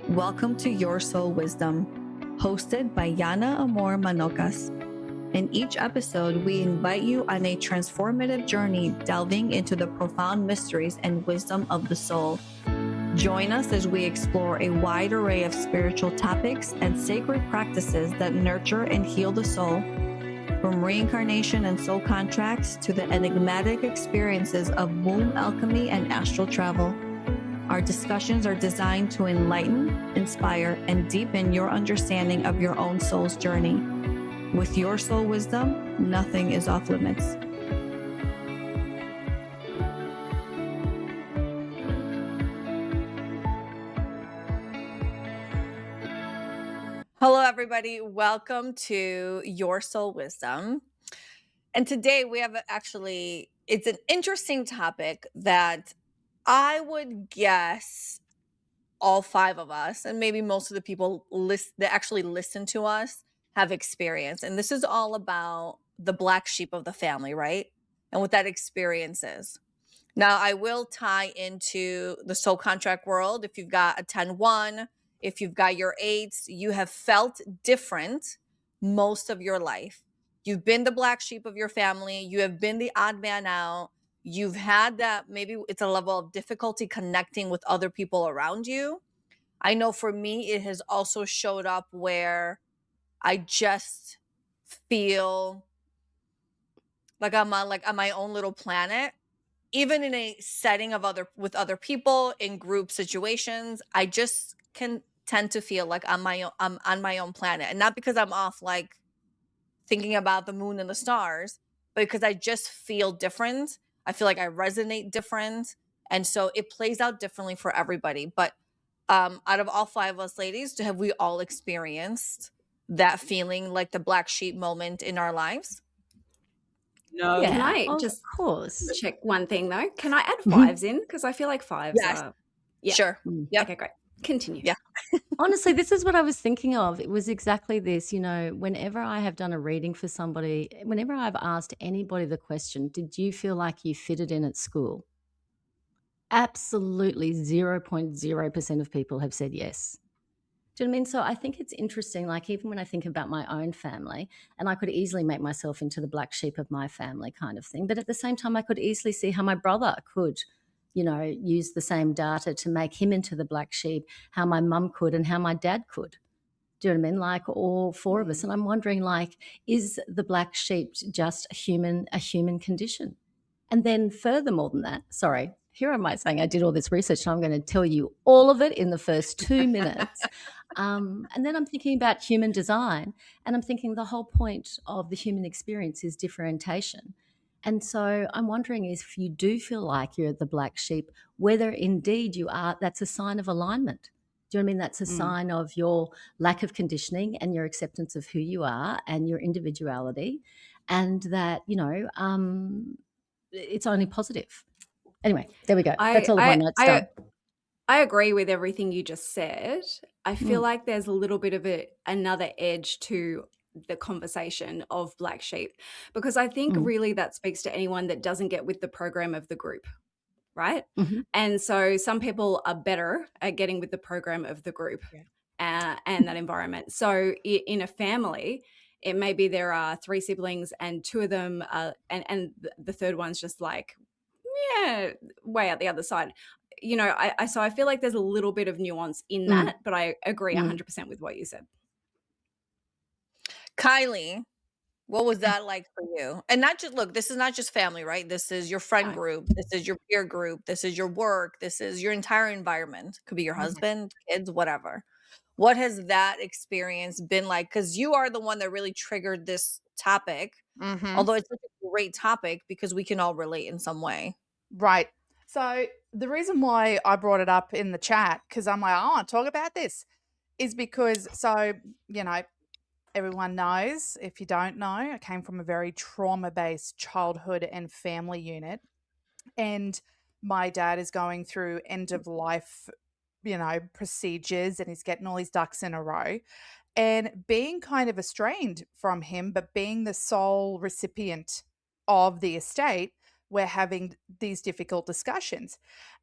Welcome to Your Soul Wisdom, hosted by Yana Amor Manocas. In each episode, we invite you on a transformative journey delving into the profound mysteries and wisdom of the soul. Join us as we explore a wide array of spiritual topics and sacred practices that nurture and heal the soul, from reincarnation and soul contracts to the enigmatic experiences of womb alchemy and astral travel. Our discussions are designed to enlighten, inspire, and deepen your understanding of your own soul's journey. With Your Soul Wisdom, nothing is off limits. Hello, everybody. Welcome to Your Soul Wisdom. And today we have it's an interesting topic that I would guess all five of us, and maybe most of the people that actually listen to us, have experienced. And this is all about the black sheep of the family, right? And what that experience is. Now, I will tie into the soul contract world. If you've got a 10-1, if you've got your 8s, you have felt different most of your life. You've been the black sheep of your family. You have been the odd man out. You've had that, maybe it's a level of difficulty connecting with other people around you. I know for me, it has also showed up where I just feel like I'm on my own little planet. Even in a setting of with other people in group situations, I just can tend to feel like I'm on my own planet, and not because I'm off like thinking about the moon and the stars, but because I just feel different. I feel like I resonate different, and so it plays out differently for everybody. But out of all five of us ladies, have we all experienced that feeling, like the black sheep moment in our lives? No. Can Yeah, I of just course. check one thing though? Can I add fives in? Because I feel like fives Yes. are. Yeah. Sure. Yep. Okay, great. Continue. Yeah. Honestly, this is what I was thinking of. It was exactly this. Whenever I have done a reading for somebody, whenever I've asked anybody the question, did you feel like you fitted in at school? Absolutely 0.0% of people have said yes. Do you know what I mean? So I think it's interesting, like even when I think about my own family, and I could easily make myself into the black sheep of my family kind of thing. But at the same time, I could easily see how my brother could, use the same data to make him into the black sheep, how my mum could and how my dad could. Do you know what I mean? Like all four of us. And I'm wondering, like, is the black sheep just a human condition? And then furthermore than that, sorry, here am I saying I did all this research and I'm going to tell you all of it in the first 2 minutes. And then I'm thinking about human design, and I'm thinking the whole point of the human experience is differentiation. And so I'm wondering if you do feel like you're the black sheep, whether indeed you are, that's a sign of alignment. Do you know what I mean? That's a sign of your lack of conditioning and your acceptance of who you are and your individuality, and that, it's only positive. Anyway, there we go. That's all the one night's done. I agree with everything you just said. I feel like there's a little bit of another edge to the conversation of black sheep, because I think really that speaks to anyone that doesn't get with the program of the group, right? Mm-hmm. And so some people are better at getting with the program of the group and that environment. So in a family, it may be there are 3 siblings and 2 of them and the third one's just like, yeah, way out the other side. So I feel like there's a little bit of nuance in that, but I agree 100% with what you said. Kylie, what was that like for you? And this is not just family, right? This is your friend group. This is your peer group. This is your work. This is your entire environment. Could be your husband, kids, whatever. What has that experience been like? Because you are the one that really triggered this topic, although it's such a great topic because we can all relate in some way. Right. So the reason why I brought it up in the chat, because I'm like, I want to talk about this, is because, everyone knows, if you don't know, I came from a very trauma-based childhood and family unit. And my dad is going through end-of-life, procedures, and he's getting all his ducks in a row. And being kind of estranged from him, but being the sole recipient of the estate, we're having these difficult discussions.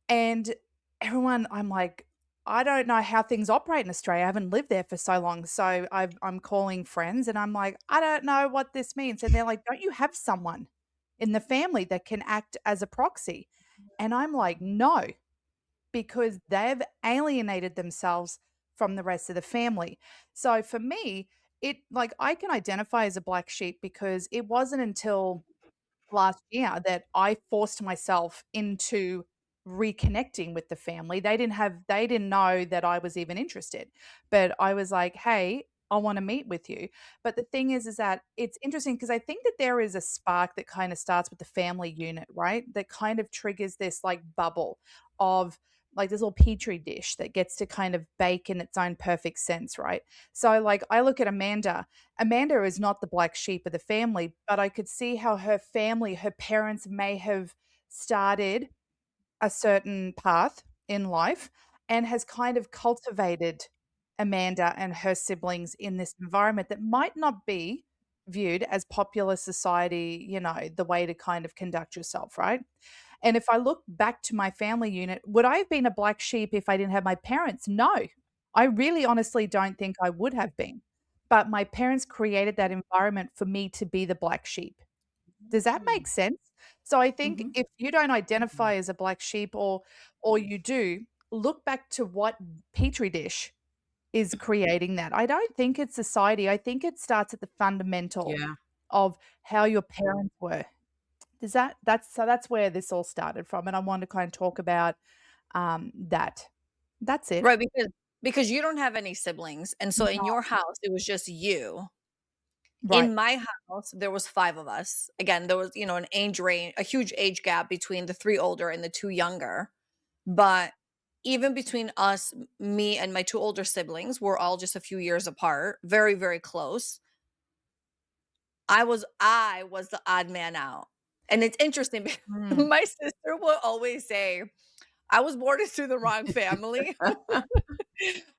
And everyone, I'm like, I don't know how things operate in Australia. I haven't lived there for so long. So I'm calling friends and I'm like, I don't know what this means. And they're like, don't you have someone in the family that can act as a proxy? And I'm like, no, because they've alienated themselves from the rest of the family. So for me, it like I can identify as a black sheep because it wasn't until last year that I forced myself into reconnecting with the family. They didn't know that I was even interested. But I was like, "Hey, I want to meet with you." But the thing is that it's interesting because I think that there is a spark that kind of starts with the family unit, right? That kind of triggers this like bubble of like this little petri dish that gets to kind of bake in its own perfect sense, right? So like I look at Amanda. Amanda is not the black sheep of the family, but I could see how her family, her parents may have started a certain path in life and has kind of cultivated Amanda and her siblings in this environment that might not be viewed as popular society, the way to kind of conduct yourself, right? And if I look back to my family unit, would I have been a black sheep if I didn't have my parents? No. I really honestly don't think I would have been. But my parents created that environment for me to be the black sheep. Does that make sense? So I think Mhm. if you don't identify as a black sheep or you do, look back to what petri dish is creating that. I don't think it's society. I think it starts at the fundamental Yeah. of how your parents were. Does that's where this all started from, and I want to kind of talk about that. That's it. Right, because you don't have any siblings, and so in No. your house, it was just you. Right. In my house, there was 5 of us. Again, there was, an age range a huge age gap between the 3 older and the 2 younger, but even between us, me and my 2 older siblings, we're all just a few years apart, very, very close. I was the odd man out, and it's interesting because Mm. my sister will always say, "I was born into the wrong family."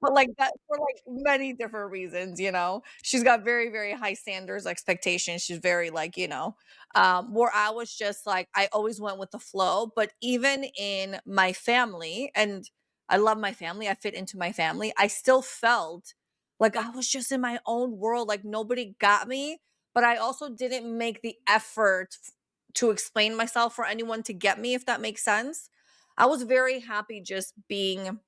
But, like, that for, like, many different reasons, you know? She's got very, very high standards, expectations, she's very, like, where I was just, like, I always went with the flow, but even in my family and I love my family, I fit into my family, I still felt like I was just in my own world, like, nobody got me, but I also didn't make the effort to explain myself for anyone to get me, if that makes sense. I was very happy just being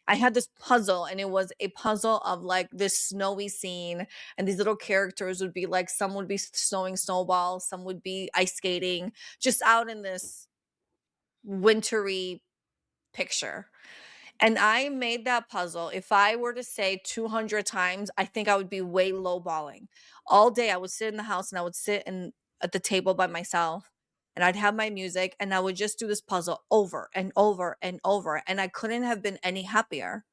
I had this puzzle and it was a puzzle of like this snowy scene and these little characters would be like some would be snowing snowballs, some would be ice skating, just out in this wintry picture. And I made that puzzle. If I were to say 200 times, I think I would be way lowballing. All day I would sit in the house and I would sit at the table by myself and I'd have my music and I would just do this puzzle over and over and over. And I couldn't have been any happier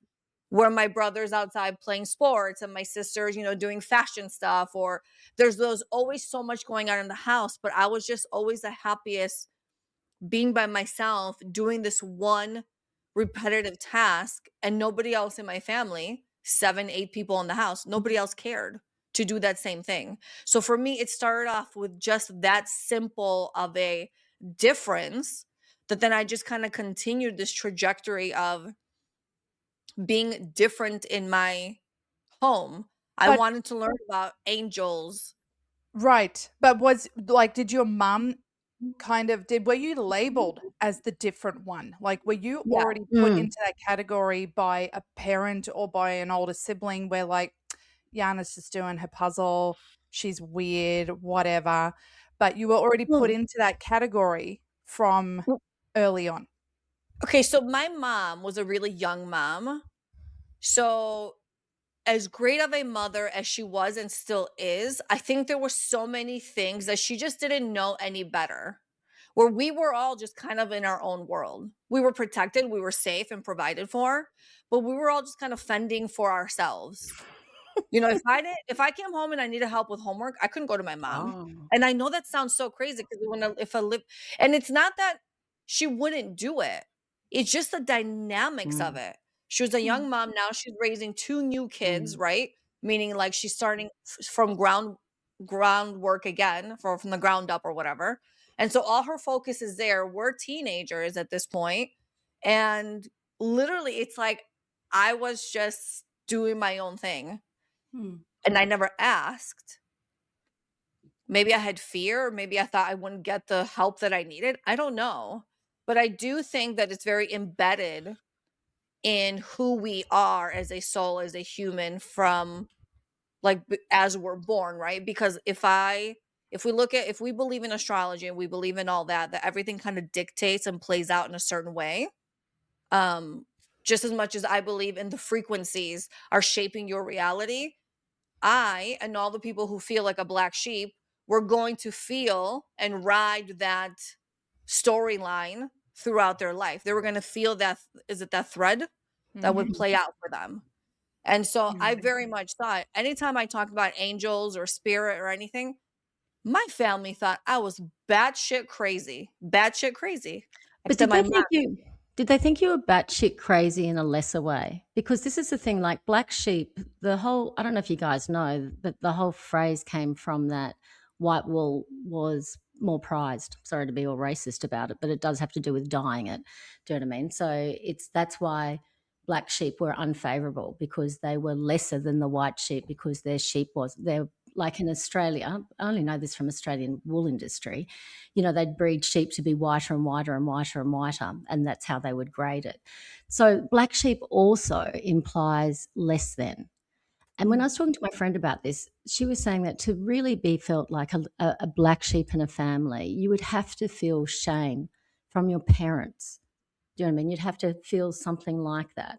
where my brother's outside playing sports and my sister's, doing fashion stuff, or there's those always so much going on in the house. But I was just always the happiest being by myself doing this one repetitive task, and nobody else in my family, 7, 8 people in the house, nobody else cared to do that same thing. So for me, it started off with just that simple of a difference that then I just kind of continued this trajectory of being different in my home. I But wanted to learn about angels. right. But was like, did your mum were you labeled as the different one? Like, were you Yeah. already put Mm. into that category by a parent or by an older sibling where like, Yana's just doing her puzzle, she's weird, whatever, but you were already put Well, into that category from W early on? Okay, so my mom was a really young mom. So, as great of a mother as she was and still is, I think there were so many things that she just didn't know any better. Where we were all just kind of in our own world. We were protected, we were safe and provided for, but we were all just kind of fending for ourselves. If I came home and I needed help with homework, I couldn't go to my mom. Oh. And I know that sounds so crazy because if I live and it's not that she wouldn't do it. It's just the dynamics of Mm, it. She was a Mm. young mom, now she's raising 2 new kids, mm, right? Meaning like she's starting from groundwork again, from the ground up or whatever. And so all her focus is there. We're teenagers at this point, and literally it's like I was just doing my own thing Hmm. and I never asked. Maybe I had fear, or maybe I thought I wouldn't get the help that I needed. I don't know. But I do think that it's very embedded in who we are as a soul, as a human from as we're born, right? Because if we believe in astrology and we believe in all that, that everything kind of dictates and plays out in a certain way. Just as much as I believe in the frequencies are shaping your reality, I and all the people who feel like a black sheep, we're going to feel and ride that storyline throughout their life. They were going to feel that, is it that thread that would play out for them? And so I very much thought anytime I talked about angels or spirit or anything, my family thought I was batshit crazy. Batshit crazy. But Except my mom. did they think you were batshit crazy in a lesser way? Because this is the thing, like black sheep, the whole, I don't know if you guys know, but the whole phrase came from that white wool was more prized. Sorry to be all racist about it, but it does have to do with dyeing it. Do you know what I mean? So that's why black sheep were unfavorable, because they were lesser than the white sheep, because they're like in Australia, I only know this from Australian wool industry, they'd breed sheep to be whiter and whiter and whiter and whiter, and that's how they would grade it. So black sheep also implies less than. And when I was talking to my friend about this, she was saying that to really be felt like a black sheep in a family, you would have to feel shame from your parents. Do you know what I mean? You'd have to feel something like that.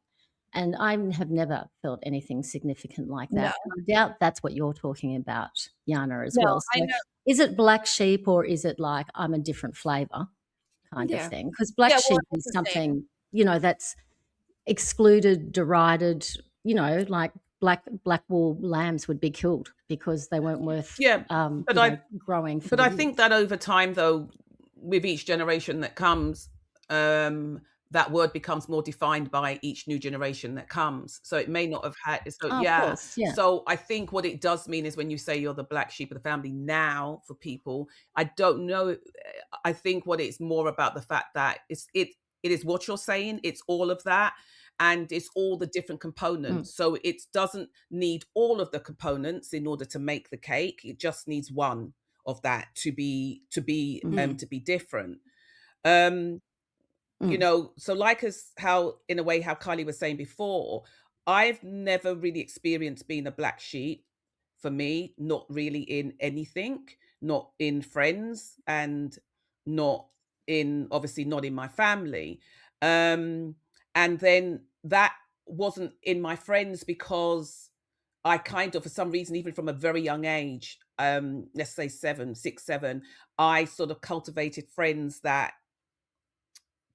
And I have never felt anything significant like No, that. And I doubt that's what you're talking about, Yana, as no, well. I So know. is it black sheep, or is it like I'm a different flavor kind of Yeah. thing? Because black Yeah, well, sheep it's is the same. something, that's excluded, derided, like black wool lambs would be killed because they weren't worth Yeah, but growing for I think that over time, though, with each generation that comes, that word becomes more defined by each new generation that comes. So it may not have had. So Of course, yeah. So I think what it does mean is when you say you're the black sheep of the family now, for people, I don't know. I think what it's more about the fact that it is what you're saying. It's all of that. And it's all the different components. So it doesn't need all of the components in order to make the cake. It just needs one of that to be different. So like how Kylie was saying before, I've never really experienced being a black sheep. For me, not really in anything, not in friends, and obviously not in my family. And then that wasn't in my friends because I kind of, for some reason, even from a very young age, let's say 6, 7, I sort of cultivated friends that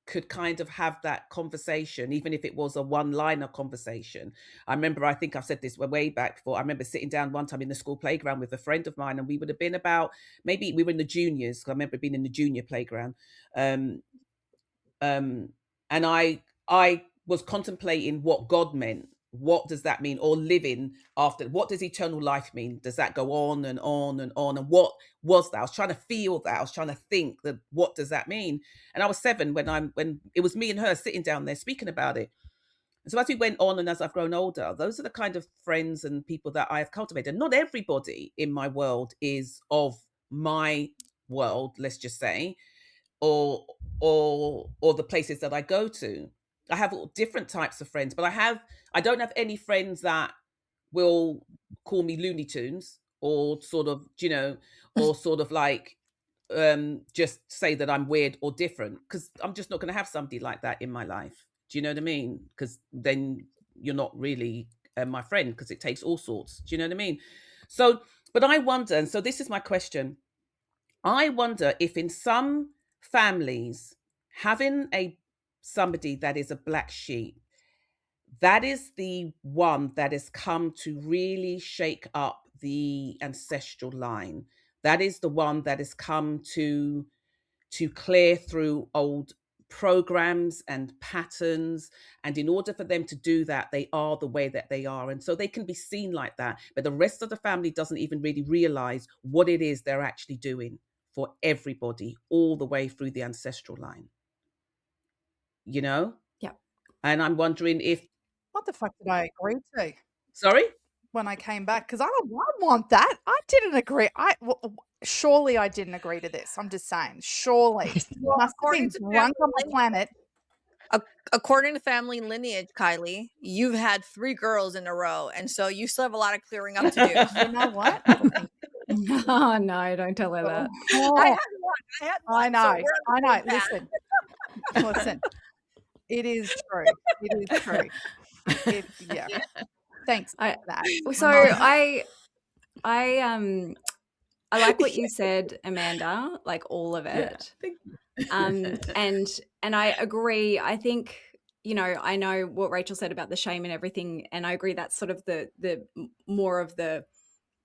could kind of have that conversation, even if it was a one-liner conversation. I remember, I think I've said this way back before, I remember sitting down one time in the school playground with a friend of mine, and we would have been about, maybe we were in the juniors, because I remember being in the junior playground. And I was contemplating what God meant. What does that mean? Or living after, what does eternal life mean? Does that go on and on and on? And what was that? I was trying to feel that. I was trying to think that, what does that mean? And I was 7 when it was me and her sitting down there speaking about it. And so as we went on and as I've grown older, those are the kind of friends and people that I've cultivated. Not everybody in my world is of my world, let's just say, or the places that I go to. I have all different types of friends, but I don't have any friends that will call me Looney Tunes, or sort of, or sort of like just say that I'm weird or different, because I'm just not going to have somebody like that in my life. Do you know what I mean? Because then you're not really my friend, because it takes all sorts. Do you know what I mean? So, but I wonder, and so this is my question. I wonder if in some families, having somebody that is a black sheep, that is the one that has come to really shake up the ancestral line. That is the one that has come to clear through old programs and patterns. And in order for them to do that, they are the way that they are. And so they can be seen like that. But the rest of the family doesn't even really realize what it is they're actually doing for everybody, all the way through the ancestral line. Yeah. And I'm wondering if What the fuck did I agree to Sorry? when I came back? Because I don't want that. I didn't agree. Surely I didn't agree to this. I'm just saying. Surely. Well, Must have been according to drunk on the family planet. according to family lineage, Kylie, you've had 3 girls in a row, and so you still have a lot of clearing up to do. You know what? I think Oh no, don't tell her that. I had I one, know. so we're on the same path. Listen. It is true. It is true. Yeah. Thanks for that. So I like what you said, Amanda, like all of it. Thank you. And I agree. I think, you know, I know what Rachel said about the shame and everything, and I agree that's sort of the more of the,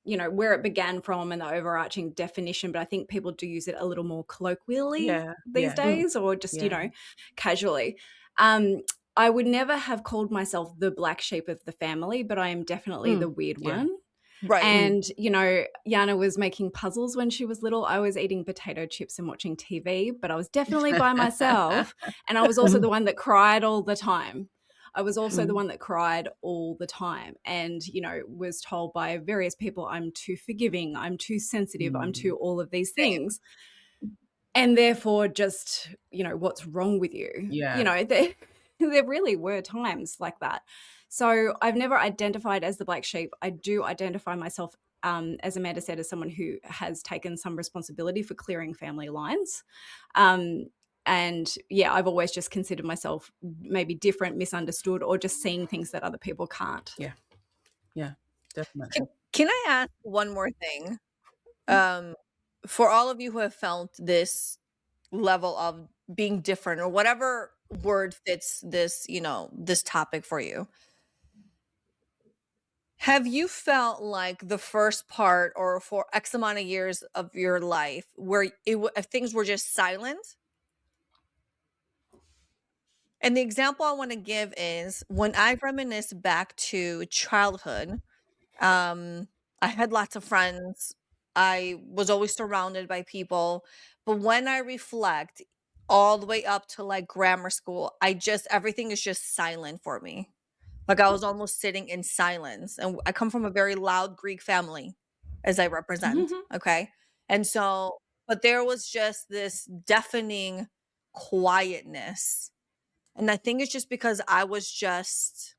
you know, where it began from and the overarching definition, but I think people do use it a little more colloquially these days, or just, you know, casually. I would never have called myself the black sheep of the family, but I am definitely the weird one. Right. And, you know, Yana was making puzzles when she was little. I was eating potato chips and watching TV, but I was definitely by myself. And I was also the one that cried all the time. I was also the one that cried all the time and, you know, was told by various people, I'm too forgiving, I'm too sensitive, I'm too all of these things. And therefore just, you know, what's wrong with you? Yeah. You know, there really were times like that. So I've never identified as the black sheep. I do identify myself, as Amanda said, as someone who has taken some responsibility for clearing family lines. And yeah, I've always just considered myself maybe different, misunderstood, or just seeing things that other people can't. Yeah, definitely. Can I ask one more thing? For all of you who have felt this level of being different, or whatever word fits this, you know, this topic for you, have you felt like the first part or for X amount of years of your life where things were just silent? And the example I want to give is when I reminisce back to childhood, I had lots of friends. I was always surrounded by people. But when I reflect all the way up to like grammar school, everything is just silent for me. Like I was almost sitting in silence. And I come from a very loud Greek family, as I represent. Okay. And so, but there was just this deafening quietness. And I think it's just because I was just,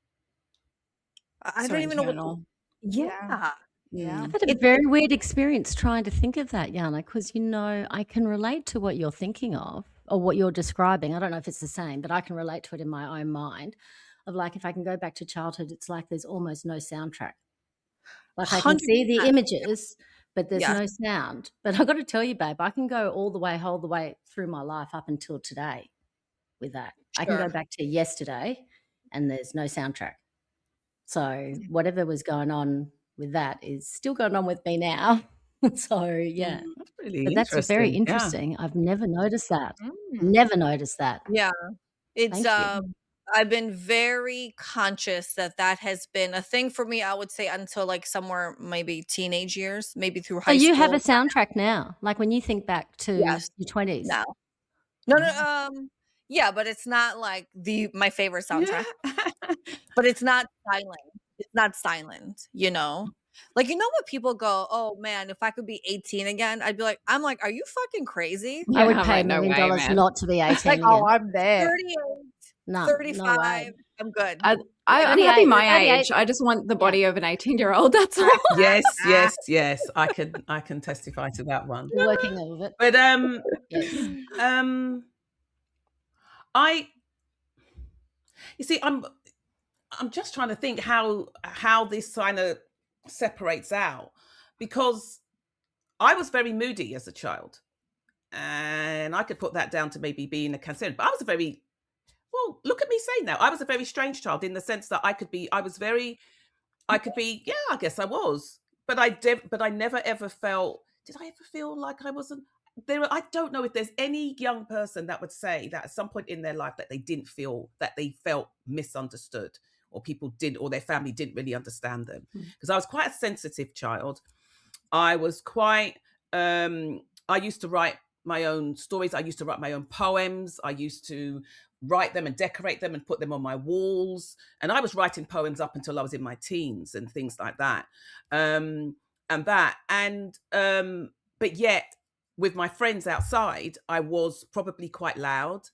I So don't even know what. internal. Yeah. Yeah. I've had a very weird experience trying to think of that, Yana, because, you know, I can relate to what you're thinking of or what you're describing. I don't know if it's the same, but I can relate to it in my own mind of like, if I can go back to childhood, it's like there's almost no soundtrack. Like I can see the 100%. images, but there's Yes. no sound. But I've got to tell you, babe, I can go all the way through my life up until today with that. I can go Sure. back to yesterday and there's no soundtrack. So whatever was going on with that is still going on with me now. So yeah, That's really but that's very interesting. interesting. I've never noticed that. Never noticed that. Yeah. It's Thank you. I've been very conscious that that has been a thing for me, I would say, until like somewhere maybe teenage years, maybe through So high you have a school. soundtrack now, like when you think back to Yes. your 20s. No. No, yeah, but it's not like my favorite soundtrack. But it's not silent. It's not silent, you know? Like, you know what people go, "Oh man, if I could be 18 again," I'd be like, I'm like, "Are you fucking crazy?" I would Yeah, pay right, $1 no million way, man. not to be 18 Like, again. oh, I'm there. 38, No, 35, no way. I'm good. I'm 38, happy my 38. age. I just want the body of an 18-year-old. That's all. Yes. I can testify to that one. You're working out of it. But Yes. you see, I'm just trying to think how this kind of separates out, because I was very moody as a child, and I could put that down to maybe being a Cancerian. But I was a very, well, look at me saying that, I was a very strange child in the sense that I could be, yeah, I guess I was, but I never ever felt. Did I ever feel like I wasn't there? I don't know if there's any young person that would say that at some point in their life that they felt misunderstood, or people didn't, or their family didn't really understand them. Because I was quite a sensitive child. I was quite, I used to write my own stories. I used to write my own poems. I used to write them and decorate them and put them on my walls. And I was writing poems up until I was in my teens and things like that. But yet with my friends outside, I was probably quite loud,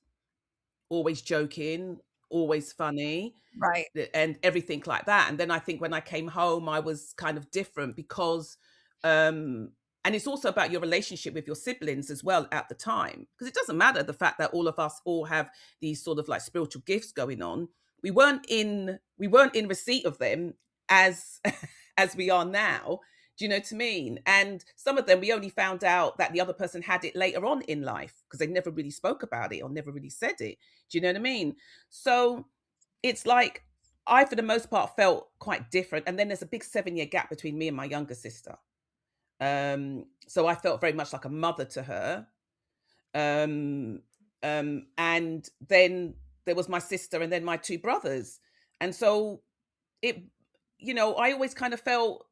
always joking, always funny, Right. and everything like that. And then I think when I came home, I was kind of different because and it's also about your relationship with your siblings as well at the time, because it doesn't matter the fact that all of us all have these sort of like spiritual gifts going on. We weren't in receipt of them as as we are now. Do you know what I mean? And some of them we only found out that the other person had it later on in life because they never really spoke about it or never really said it. Do you know what I mean? So it's like I, for the most part, felt quite different. And then there's a big 7-year gap between me and my younger sister. So I felt very much like a mother to her. And then there was my sister and then my 2 brothers. And so it, I always kind of felt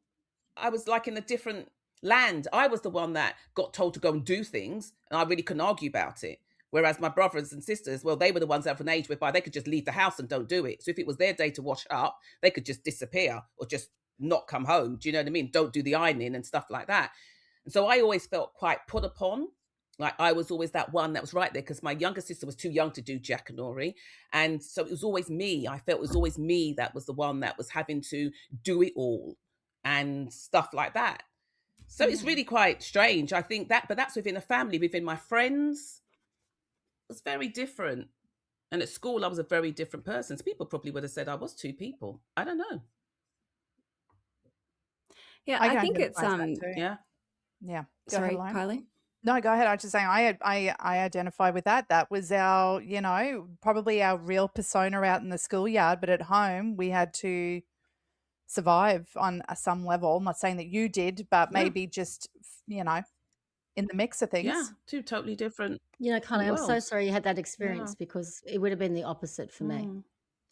I was like in a different land. I was the one that got told to go and do things, and I really couldn't argue about it. Whereas my brothers and sisters, well, they were the ones that were an age whereby they could just leave the house and don't do it. So if it was their day to wash up, they could just disappear or just not come home. Do you know what I mean? Don't do the ironing and stuff like that. And so I always felt quite put upon. Like I was always that one that was right there because my younger sister was too young to do Jackanory. And so it was always me. I felt it was always me that was the one that was having to do it all and stuff like that. So it's really quite strange. I think but that's within a family. Within my friends, it was very different. And at school, I was a very different person. So people probably would have said I was 2 people. I don't know. Yeah, I I can think it's identify with that too. Yeah. Yeah. Go sorry, ahead, Lauren. Kylie. No, go ahead. I was just saying I identify with that. That was our, probably our real persona out in the schoolyard, but at home we had to survive on some level. I'm not saying that you did, but Yeah. maybe just, in the mix of things. Yeah. 2 totally different. Kylie, I'm so worlds. sorry you had that experience because it would have been the opposite for me.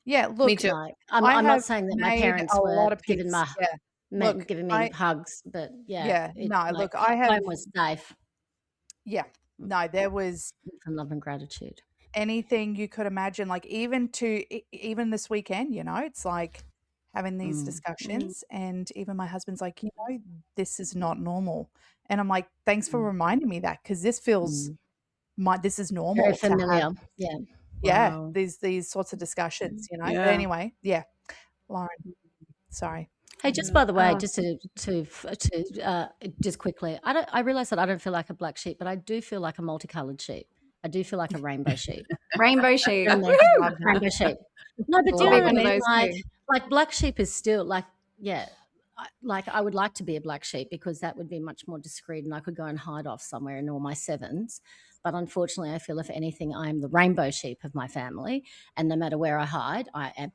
Yeah, look, Me too. Like, I'm I not have saying that my made parents a were lot of giving peace. Yeah. Look, giving me I hugs, but yeah, it's no, like look, I have home was safe yeah. No, there was from love and gratitude. anything you could imagine, like even this weekend, it's like having these discussions, and even my husband's like, this is not normal. And I'm like, thanks for reminding me that, because this feels this is normal Very to have familiar. Yeah. Wow. these sorts of discussions, But Yeah. anyway, yeah. Lauren, sorry. Hey, just by the way, just to just quickly, I realize that I don't feel like a black sheep, but I do feel like a multicolored sheep. I do feel like a rainbow sheep. Rainbow sheep. And then- rainbow sheep. No, but do you know I'll be what I one of mean? those too. Like black sheep is still like, like I would like to be a black sheep because that would be much more discreet and I could go and hide off somewhere in all my 7s. But unfortunately, I feel if anything, I am the rainbow sheep of my family. And no matter where I hide, I am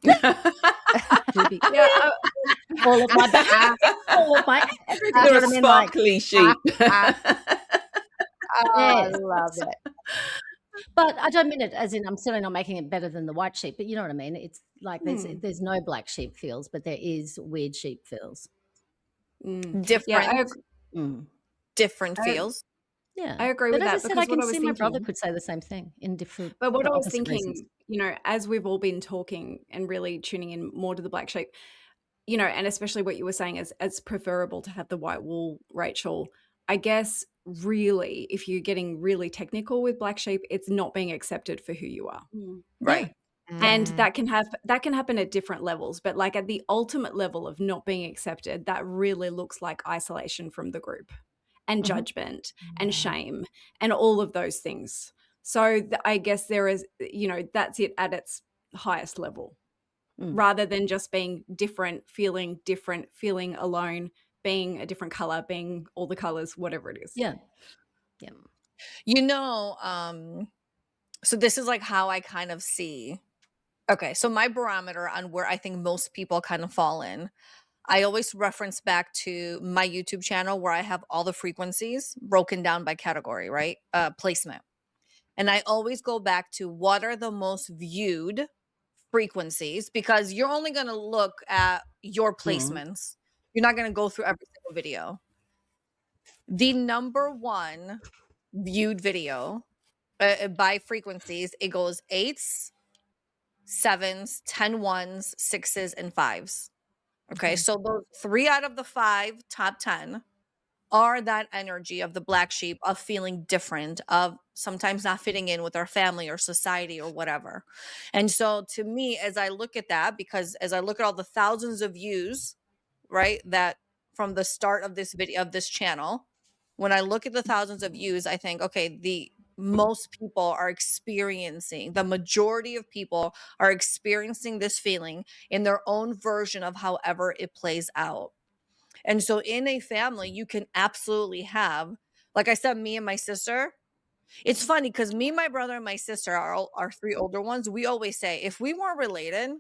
all of my back, all of my everything. You're You know a what I mean? Like, sparkly sheep. I Yes. love it. but I don't mean it as in I'm certainly not making it better than the white sheep, but you know what I mean? It's like there's no black sheep feels, but there is weird sheep feels. Different, Yeah, different feels. Yeah. I agree But with as that I said, because I can what I was see my brother thinking. could say the same thing in different But what for I was opposite thinking, reasons. as we've all been talking and really tuning in more to the black sheep, and especially what you were saying as preferable to have the white wool, Rachel, I guess really, if you're getting really technical with black sheep, it's not being accepted for who you are. Right. And that can happen at different levels, but like at the ultimate level of not being accepted, that really looks like isolation from the group and judgment and shame and all of those things. So I guess there is, that's it at its highest level, rather than just being different, feeling alone, being a different color, being all the colors, whatever it is. Yeah. So this is like how I kind of see. Okay, so my barometer on where I think most people kind of fall in, I always reference back to my YouTube channel where I have all the frequencies broken down by category, right? Placement. And I always go back to what are the most viewed frequencies, because you're only going to look at your placements. You're not going to go through every single video. The number one viewed video by frequencies, it goes 8s, 7s, 10 1s, 6s, and 5s. Okay, so those 3 out of the 5 top 10 are that energy of the black sheep, of feeling different, of sometimes not fitting in with our family or society or whatever. And so to me, as I look at that, because as I look at all the thousands of views, right, that from the start of this video, of this channel, when I look at the thousands of views, I think, okay, the most people are experiencing, the majority of people are experiencing this feeling in their own version of however it plays out. And so in a family, you can absolutely have, like I said, me and my sister. It's funny because me, my brother, and my sister, our 3 older ones, we always say, if we weren't related,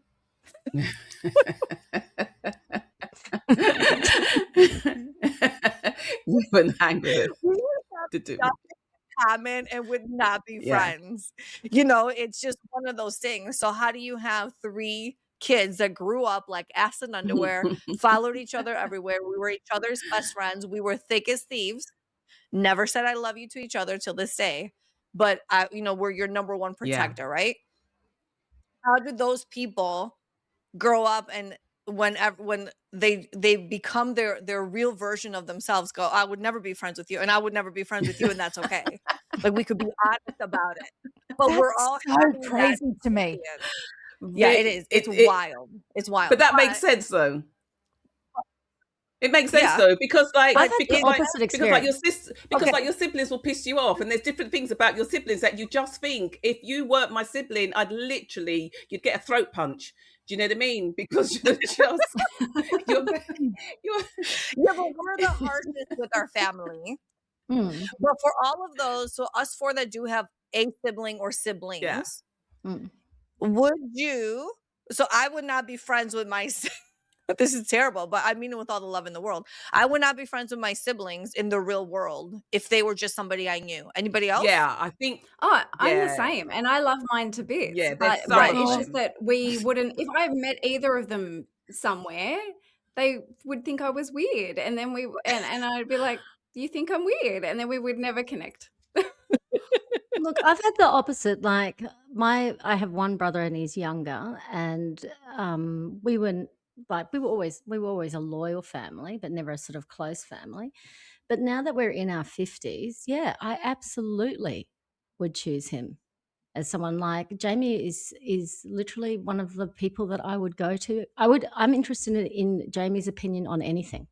We wouldn't hang with it. we would have To do. nothing in common and would not be Yeah. friends. You know, it's just one of those things. So how do you have 3 kids that grew up like ass in underwear, followed each other everywhere? We were each other's best friends. We were thick as thieves. Never said I love you to each other till this day. But we're your number one Yeah. protector, right? How did those people grow up, and when they become their real version of themselves, go, I would never be friends with you, and I would never be friends with you, and that's okay. Like, we could be honest about it. But we're all That's so having that crazy to me. experience. Yeah, it is. It's wild. It's wild. But that makes sense, though. It makes sense, Yeah. though, because like I've had because the like opposite because like your experience. sister because Okay. like your siblings will piss you off, and there's different things about your siblings that you just think, if you weren't my sibling, you'd get a throat punch. Do you know what I mean? Because you're just you're Yeah, but we're the harshest with our family. Mm, But for all of those, so us 4 that do have a sibling or siblings, mm. would you? So I would not be friends with my. This is terrible, but I mean it with all the love in the world. I would not be friends with my siblings in the real world if they were just somebody I knew. Anybody else? yeah, I think Oh, I'm the Yeah. same, and I love mine to bits. Yeah, but there's but Right. it's some just of that we wouldn't. If I met either of them somewhere, they would think I was weird, and then and I'd be like, "You think I'm weird?" And then we would never connect. Look, I've had the opposite. Like I have one brother and he's younger, and we were we were always a loyal family, but never a sort of close family. But now that we're in our 50s, yeah, I absolutely would choose him as someone. Like Jamie is literally one of the people that I would go to. I'm interested in Jamie's opinion on anything.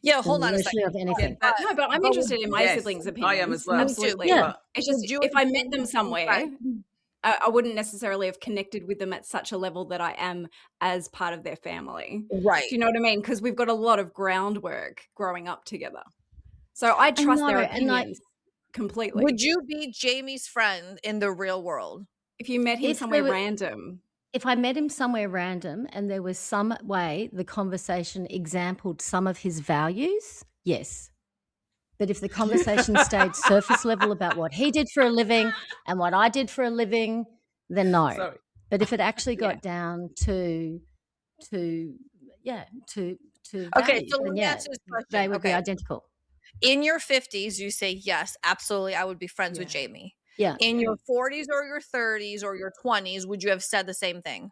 Yeah, hold on a Literally second. of anything. that- No, but I'm But interested in my Yes, siblings' I opinions. am as well. Absolutely. Yeah. But It's just Would you if I and met them Jamie be somewhere, friends? I wouldn't necessarily have connected with them at such a level that I am as part of their family. Right. Do you know what I mean? Because we've got a lot of groundwork growing up together. So I trust their know, and, like, opinions completely. Would you be Jamie's friend in the real world? If you met him If somewhere there were- random, If I met him somewhere random and there was some way the conversation exampled some of his values, yes. But if the conversation stayed surface level about what he did for a living and what I did for a living, then no. sorry. But if it actually Yeah. got down to Okay, values, so let then me yeah, answer this question. they would be Okay. identical. In your 50s, you say, yes, absolutely, I would be friends with Yeah. Jamie. Yeah. In your 40s or your 30s or your 20s, would you have said the same thing?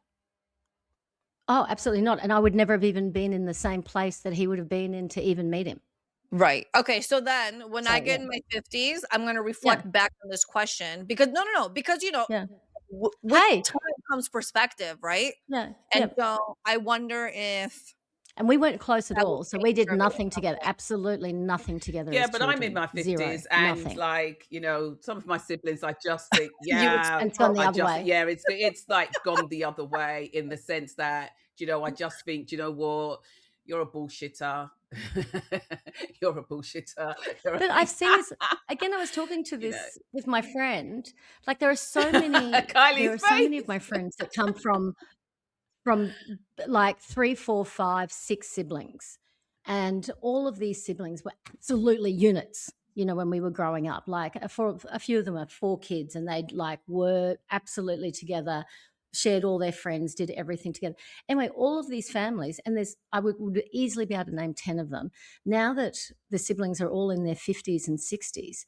Oh, absolutely not. And I would never have even been in the same place that he would have been in to even meet him. Right. Okay, so then when I So, get yeah. in my 50s, I'm going to reflect back on this question because no, because Yeah. with Hey. time comes perspective, right? Yeah. And Yeah. so I wonder if And we weren't close at that will all. So we change did or nothing not. together. Absolutely nothing together Yeah, as but I'm in children. my Zero. 50s, and Nothing. like, some of my siblings, I just think, You would yeah, And it's gone the I other just, way. yeah, it's like gone the other way in the sense that, I just think, you know what, you're a bullshitter. You're a bullshitter. But I've seen this again. I was talking to You know. this with my friend. Like there are so many. Kylie's there are so many face. of my friends that come from like 3, 4, 5, 6 siblings, and all of these siblings were absolutely units. When we were growing up, like for a few of them are 4 kids, and they like were absolutely together, shared all their friends, did everything together. Anyway, all of these families, and I would easily be able to name 10 of them. Now that the siblings are all in their 50s and 60s,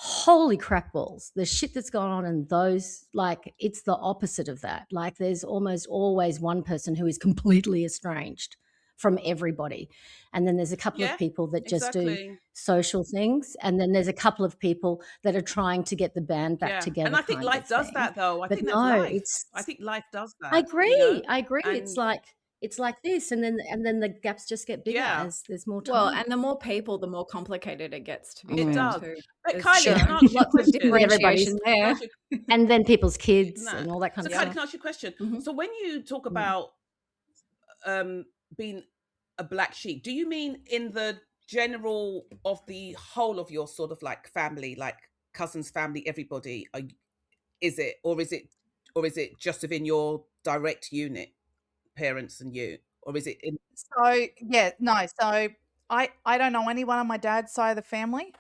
holy crap balls, the shit that's gone on in those, like, it's the opposite of that. Like, there's almost always one person who is completely estranged from everybody. And then there's a couple Yeah, of people that just do exactly. social things. And then there's a couple of people that are trying to get the band back Yeah. together. And I think kind life of does thing. that, though. I But think that's no, life. I think life does that. I agree. You know? I agree. And It's like this, and then the gaps just get bigger yeah, as there's more time. Well, and the more people, the more complicated it gets, to be it fair, does. too. But There's Kylie, Sure. can I ask you a lots of question? Everybody's- differentiation Can I there. ask you- and then people's kids Nah. and all that kind So of Kylie, stuff. can I ask you a question? Mhm. So when you talk Mm. about being a black sheep, do you mean in the general of the whole of your sort of like family, like cousins, family, everybody? Is it just within your direct unit, parents and you, or is it in? So yeah, no. So I don't know anyone on my dad's side of the family,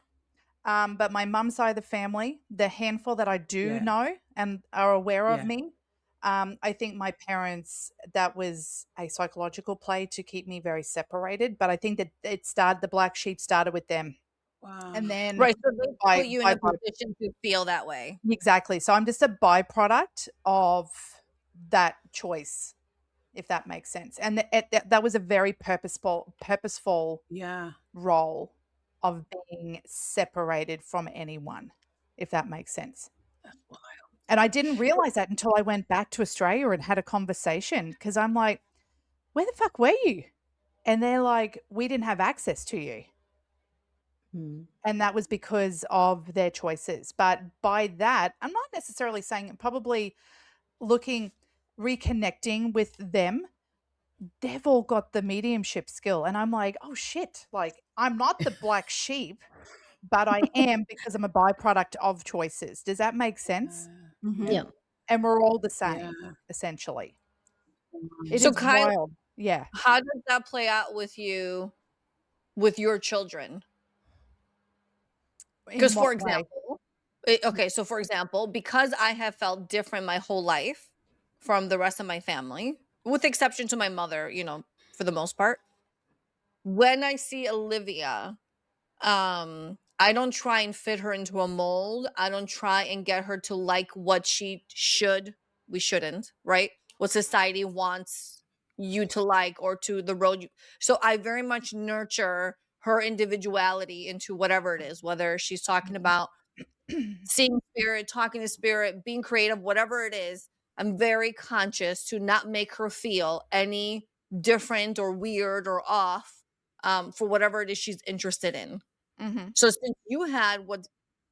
but my mum's side of the family, the handful that I do Yeah. know and are aware of Yeah. me, I think my parents, that was a psychological play to keep me very separated. But I think that the black sheep started with them, Wow. and then Right. So they by put you in by a position to feel that way. exactly. So I'm just a byproduct of that choice, if that makes sense. And that was a very purposeful Yeah. role of being separated from anyone, if that makes sense. That's wild. And I didn't realize that until I went back to Australia and had a conversation, because I'm like, where the fuck were you? And they're like, we didn't have access to you. Mm. And that was because of their choices. But by that, I'm not necessarily saying, probably reconnecting with them, they've all got the mediumship skill. And I'm like, oh shit, like I'm not the black sheep, but I am, because I'm a byproduct of choices. Does that make sense? Mhm. Yeah. And we're all the Yeah. same, essentially. It So is Kylie, wild. Yeah. how does that play out with you, with your children? In Because, for what way? example, okay, so for example, because I have felt different my whole life from the rest of my family, with exception to my mother, for the most part, when I see Olivia, I don't try and fit her into a mold. I don't try and get her to like what we shouldn't, right? What society wants you to like, or to the road. So I very much nurture her individuality into whatever it is, whether she's talking about seeing spirit, talking to spirit, being creative, whatever it is. I'm very conscious to not make her feel any different or weird or off, for whatever it is she's interested in. Mm-hmm. So since you had what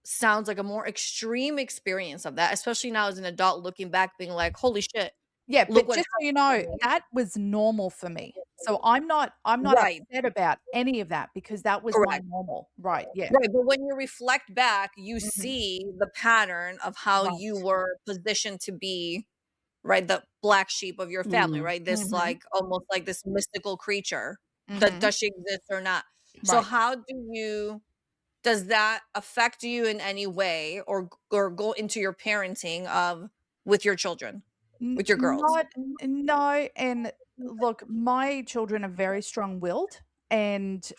sounds like a more extreme experience of that, especially now as an adult looking back, being like, holy shit. Yeah, Look but what just so you know, that was normal for me. So I'm not Right. upset about any of that, because that was my Correct. normal. Right. Yeah. Right, but when you reflect back, you Mhm. see the pattern of how Right. you were positioned to be, right, the black sheep of your family, Mm. right? This Mhm. like almost like this mystical creature. Mhm. Does she exist or not? So Right. how does that affect you in any way, or go into your parenting with your children, with your girls? No, and look, my children are very strong-willed, and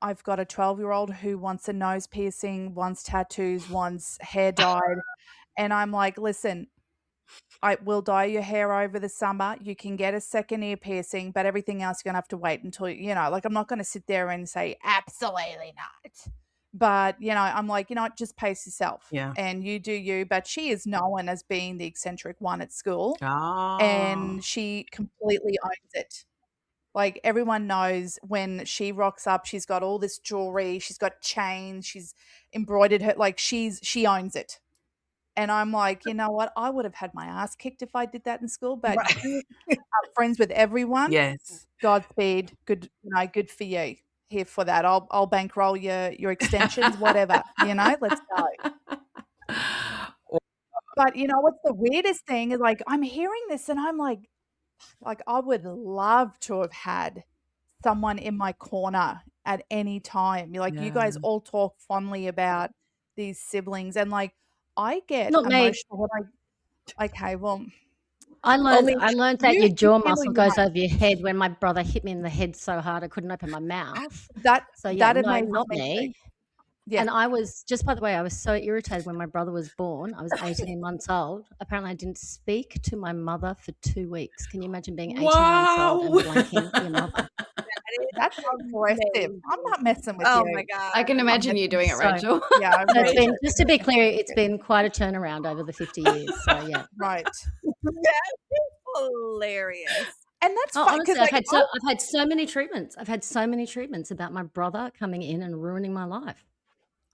I've got a 12-year-old who wants a nose piercing, wants tattoos, wants hair dyed, and I'm like, "Listen, I will dye your hair over the summer. You can get a second ear piercing, but everything else you're gonna have to wait until, like, I'm not gonna sit there and say, absolutely not. But, I'm like, what, just pace yourself. Yeah. And you do you. But she is known as being the eccentric one at school. Ah. And she completely owns it. Like, everyone knows when she rocks up, she's got all this jewelry, she's got chains, she's embroidered her, like, she owns it. And I'm like, you know what? I would have had my ass kicked if I did that in school, but Right. you are friends with everyone. Yes. Godspeed. Good, good for you. Here for that. I'll bankroll your extensions, whatever. Let's go. But what's the weirdest thing is, like, I'm hearing this and I'm like I would love to have had someone in my corner at any time. Like, you guys Yeah. all talk fondly about these siblings, and like, I get Not me. emotional when okay, well, I Only learned that you your jaw feel muscle you goes might. over your head when my brother hit me in the head so hard I couldn't open my mouth. That So yeah, that no, amazes not me too. me. Yeah. And I was, just by the way, I was so irritated when my brother was born. I was 18 months old. Apparently, I didn't speak to my mother for 2 weeks. Can you imagine being 18 months old and Wow. blanking your mother? That's aggressive. I'm not messing with Oh you. my god. I can imagine you doing it, So- Rachel. Yeah, I So it's really, been, just to be clear, it's been quite a turnaround over the 50 years. So yeah. right. Hilarious. And that's Oh, fine honestly, because I've had so many treatments. I've had so many treatments about my brother coming in and ruining my life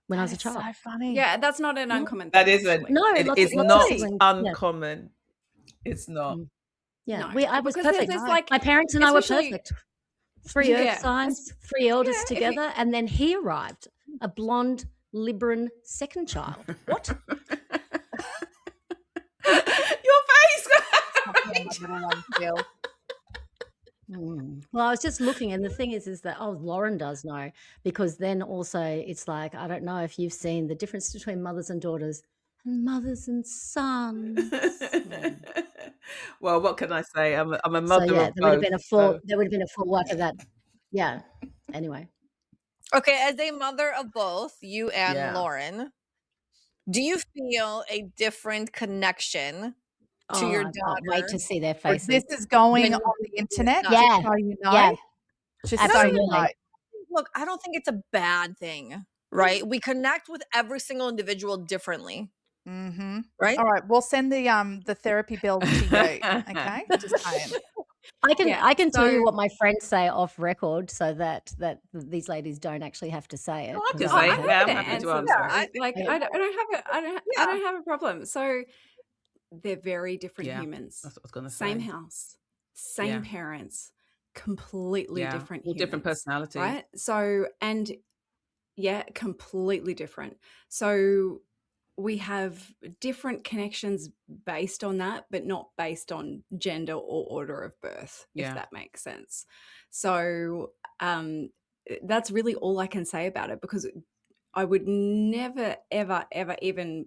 when I was a child. so funny. Yeah, that's not an uncommon thing. That isn't. actually. No, It lots is of not siblings. Yeah. uncommon. It's not. Yeah, No, I was because perfect. there's like My parents and I were especially- perfect. 3 Yeah, earth signs, 3 elders yeah, if you- together, and then he arrived, a blonde Libran second child. What? Your face. Well, I was just looking, and the thing is that Lauren does know, because then also it's like, I don't know if you've seen the difference between mothers and daughters and mothers and sons. Well, what can I say? I'm a So mother yeah, of there would have both. been a so- there would have been a full whack of that. Yeah. Anyway. Okay, as a mother of both, you and Yeah. Lauren, do you feel a different connection to your I can't wait daughter? to see their So faces. this is going When- on the internet. Yeah. Just so you know. Yeah. Just so you Absolutely. know. Look, I don't think it's a bad thing, right? We connect with every single individual differently, Mm-hmm. right? All right, we'll send the therapy bill to you. Okay, just saying. I can tell you so- what my friends say off record, so that these ladies don't actually have to say it. Oh, I 'cause can I say don't it. have Yeah, I'm to. happy to answer answer. that. Like Yeah. I don't have a problem. So they're very different Yeah, humans. That's what I was going to say. Same house, same Yeah. parents, completely Yeah, different all different humans, personalities. right? So, and yeah, completely different. So we have different connections based on that, but not based on gender or order of birth, Yeah. if that makes sense. So that's really all I can say about it, because I would never, ever, ever even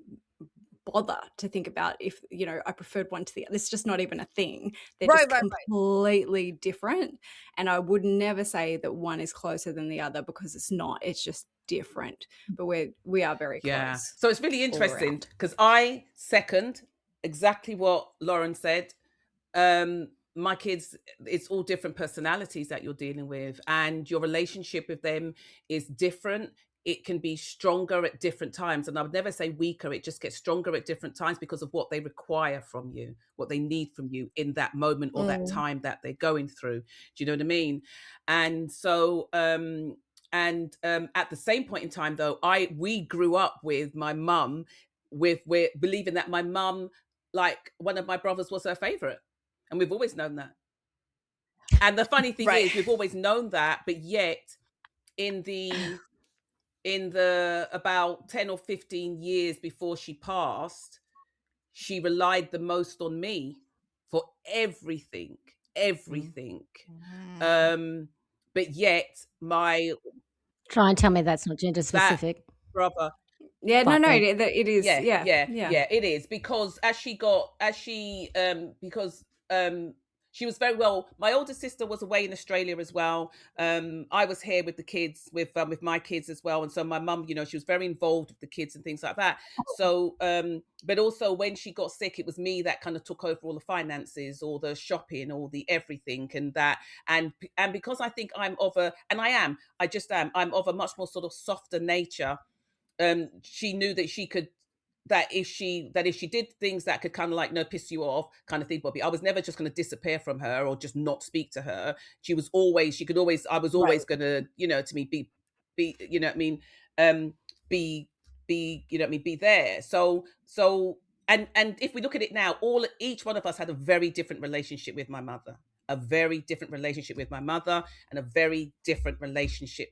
bother to think about if, I preferred one to the other. It's just not even a thing. They're Right, just right, right. completely different. And I would never say that one is closer than the other, because it's not. It's just different. But we are very Yeah. close. So it's really interesting around. because I second exactly what Lauren said. My kids, it's all different personalities that you're dealing with, and your relationship with them is different. It can be stronger at different times. And I would never say weaker. It just gets stronger at different times because of what they require from you, what they need from you in that moment or that time that they're going through. Do you know what I mean? And so, at the same point in time, though, we grew up with my mum with believing that my mum, like one of my brothers, was her favorite. And we've always known that. And the funny thing Right. is, we've always known that, but yet in the about 10 or 15 years before she passed, she relied the most on me for everything. But yet my Try and tell me that's not gender specific. brother, Yeah, But no, then- it is. Yeah, it is, because she was very well. My older sister was away in Australia as well. I was here with the kids, with my kids as well, and so my mum, she was very involved with the kids and things like that. So, but also when she got sick, it was me that kind of took over all the finances, all the shopping, all the everything, and that, and because I think I'm of a much more sort of softer nature. She knew that she could. That if she did things that could kind of like piss you off kind of thing, Bobby, I was never just going to disappear from her or just not speak to her. I was always going to, to me be there. So and if we look at it now, each one of us had a very different relationship with my mother, and a very different relationship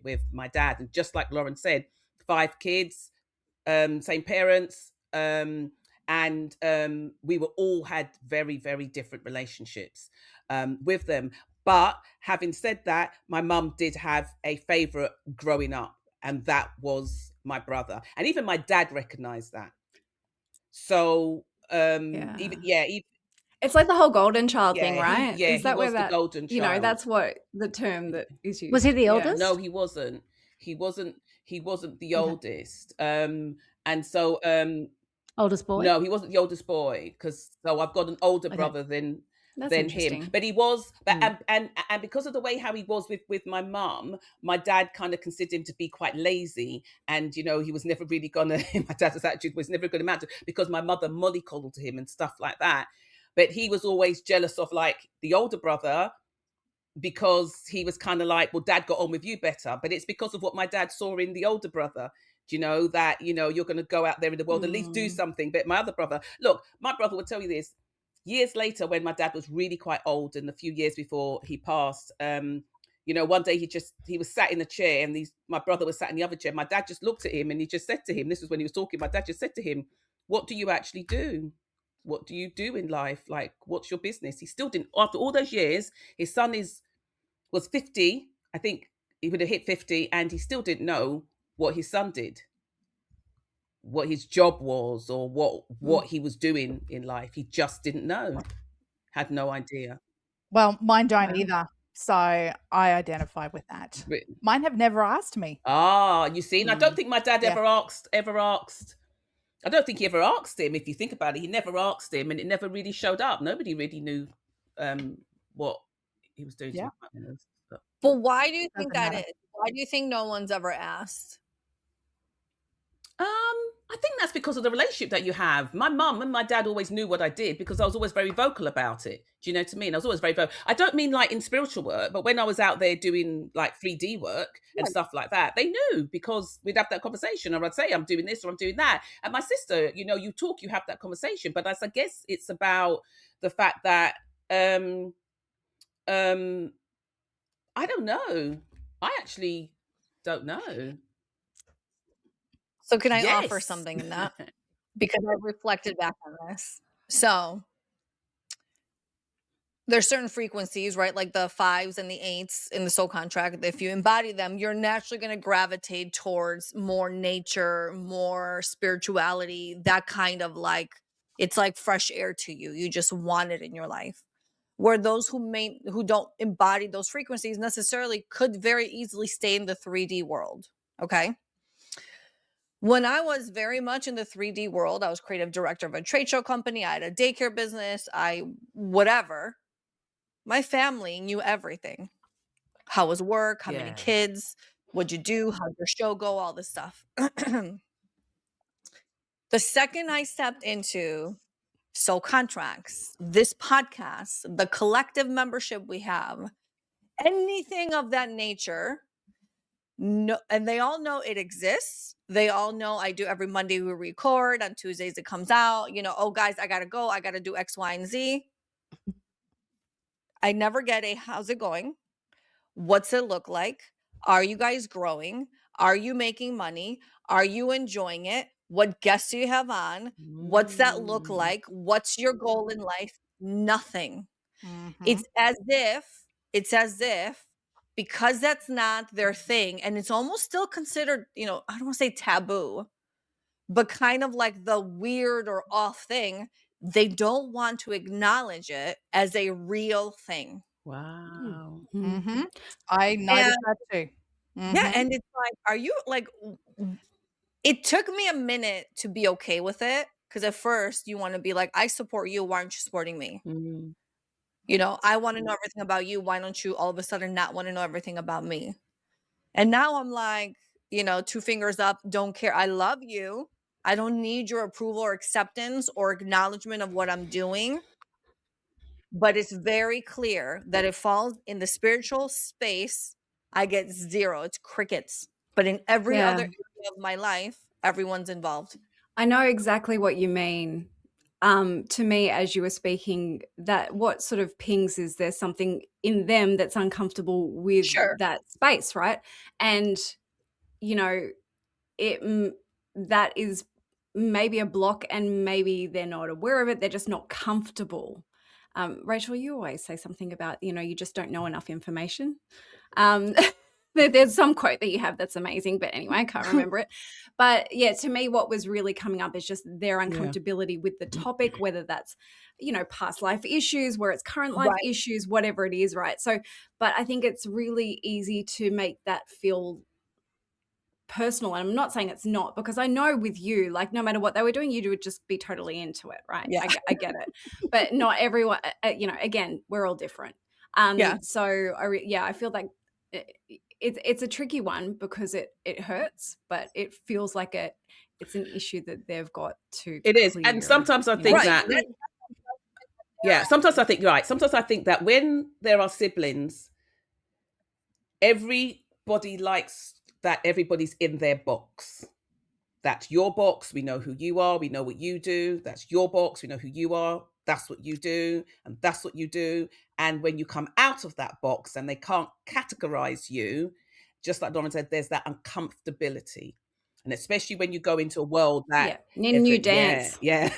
with my dad. And just like Lauren said, 5 kids, same parents, and we were all had very, very different relationships with them. But having said that, my mum did have a favorite growing up, and that was my brother. And even my dad recognized that. So it's like the whole golden child thing, right? Is that where the golden child? That's what the term that is used. Was he the Yeah. oldest? No, he wasn't. He wasn't He wasn't the Okay. oldest. And so Oldest boy? no, he wasn't the oldest boy, because so I've got an older Okay. brother than That's him. interesting. But he was, but Mm. and because of the way how he was with my mum, my dad kind of considered him to be quite lazy, and you know he was never really gonna. My dad's attitude was never going to matter because my mother mollycoddled him and stuff like that. But he was always jealous of like the older brother, because he was kind of like, well, dad got on with you better. But it's because of what my dad saw in the older brother. Do you know that, you know, you're going to go out there in the world, at least do Mm. something. But my other brother, look, my brother would tell you this. Years later, when my dad was really quite old, and a few years before he passed, you know, one day he was sat in a chair, and my brother was sat in the other chair. My dad just looked at him and he just said to him, this was when he was talking, my dad just said to him, what do you actually do? What do you do in life? Like, what's your business? He still didn't, after all those years, his son was 50. I think he would have hit 50, and he still didn't know what his son did, what his job was, or what he was doing in life. He just didn't know, had no idea. Well, mine don't Wow. either. So I identify with that. But- Mine have never asked me. you see, and I don't think my dad Yeah. ever asked. I don't think he ever asked him. If you think about it, he never asked him, and it never really showed up. Nobody really knew what he was doing to Yeah. my partners. But why do you think Doesn't that matter. is? Why do you think no one's ever asked? I think that's because of the relationship that you have. My mum and my dad always knew what I did because I was always very vocal about it. Do you know what I mean? I was always very vocal. I don't mean like in spiritual work, but when I was out there doing like 3D work and stuff like that, they knew because we'd have that conversation, or I'd say I'm doing this or I'm doing that. And my sister, you know, you talk, you have that conversation. But I guess it's about the fact that I don't know. I actually don't know. So can I offer Yes. something in that? Because I've reflected back on this. So there's certain frequencies, right? Like the 5s and the 8s in the soul contract. If you embody them, you're naturally going to gravitate towards more nature, more spirituality, that kind of like, it's like fresh air to you. You just want it in your life. Where those who don't embody those frequencies necessarily could very easily stay in the 3D world. Okay. When I was very much in the 3D world, I was creative director of a trade show company. I had a daycare business. Whatever. My family knew everything. How was work? How many Yeah. kids? What'd you do? How'd your show go? All this stuff. The second I stepped into soul contracts, this podcast, the collective membership we have, anything of that nature, no, and they all know it exists. They all know I do every Monday we record, on Tuesdays it comes out. You know, oh guys, I gotta go. I gotta do X, Y, and Z. I never get a how's it going? What's it look like? Are you guys growing? Are you making money? Are you enjoying it? What guests do you have on? What's that look like? What's your goal in life? Nothing. It's as if because that's not their thing, and it's almost still considered, you know, I don't want to say taboo, but kind of like the weird or off thing, they don't want to acknowledge it as a real thing. Wow. I noticed that too. Yeah, and it's like, are you like it took me a minute to be okay with it, because at first you want to be like, I support you, why aren't you supporting me? Mm. You know, I want to know everything about you. Why don't you all of a sudden not want to know everything about me? And now I'm like, you know, 2 fingers up, don't care. I love you. I don't need your approval or acceptance or acknowledgement of what I'm doing. But it's very clear that it falls in the spiritual space. I get 0. It's crickets. But in every other area of my life, everyone's involved. I know exactly what you mean. To me, as you were speaking, that what sort of pings is there's something in them that's uncomfortable with that space, right? And you know, that is maybe a block, and maybe they're not aware of it. They're just not comfortable. Rachel, you always say something about, you know, you just don't know enough information. There's some quote that you have that's amazing, but anyway, I can't remember it. But yeah, to me, what was really coming up is just their uncomfortability with the topic, whether that's, you know, past life issues, where it's current life issues, whatever it is, right? So, but I think it's really easy to make that feel personal, and I'm not saying it's not, because I know with you, like, no matter what they were doing, you would just be totally into it, right? Yeah. I get it, but not everyone. Again, we're all different. Yeah. So I feel like it's a tricky one because it hurts, but it feels like it's an issue that they've got to. It is, clear, and sometimes I think Right. that. Yeah, sometimes I think you're right. Sometimes I think that when there are siblings, everybody likes that everybody's in their box. That's your box. We know who you are. We know what you do. That's your box. We know who you are. That's what you do. And that's what you do. And when you come out of that box and they can't categorize you, just like Lauren said, there's that uncomfortability. And especially when you go into a world that new dance. Yeah,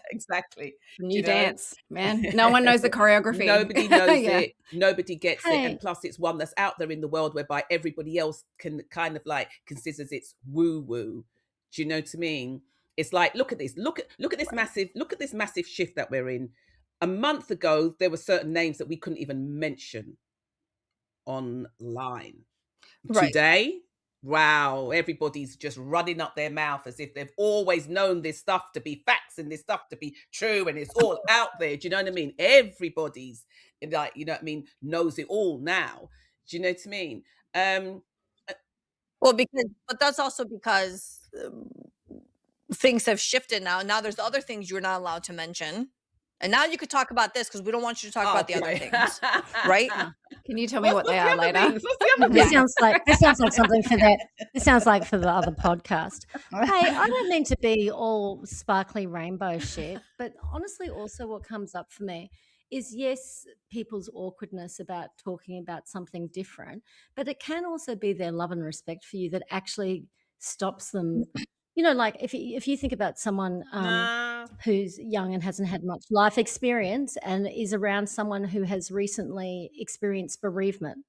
exactly. New dance, man. No one knows the choreography. Nobody knows it. Nobody gets it. Hey. And plus it's one that's out there in the world whereby everybody else can kind of like considers it's woo-woo. Do you know what I mean? It's like, look at this. Look at this massive shift that we're in. A month ago, there were certain names that we couldn't even mention online. Right. Today, wow, everybody's just running up their mouth as if they've always known this stuff to be facts and this stuff to be true, and it's all out there. Do you know what I mean? Everybody's like, you know what I mean, knows it all now. Do you know what I mean? Well, but that's also because things have shifted now. Now there's other things you're not allowed to mention. And now you could talk about this because we don't want you to talk about the other things, right? Can you tell me what they are later? This sounds like something for that. This sounds like for the other podcast. Hey, I don't mean to be all sparkly rainbow shit, but honestly, also what comes up for me is, yes, people's awkwardness about talking about something different, but it can also be their love and respect for you that actually stops them. Like if you think about someone who's young and hasn't had much life experience and is around someone who has recently experienced bereavement,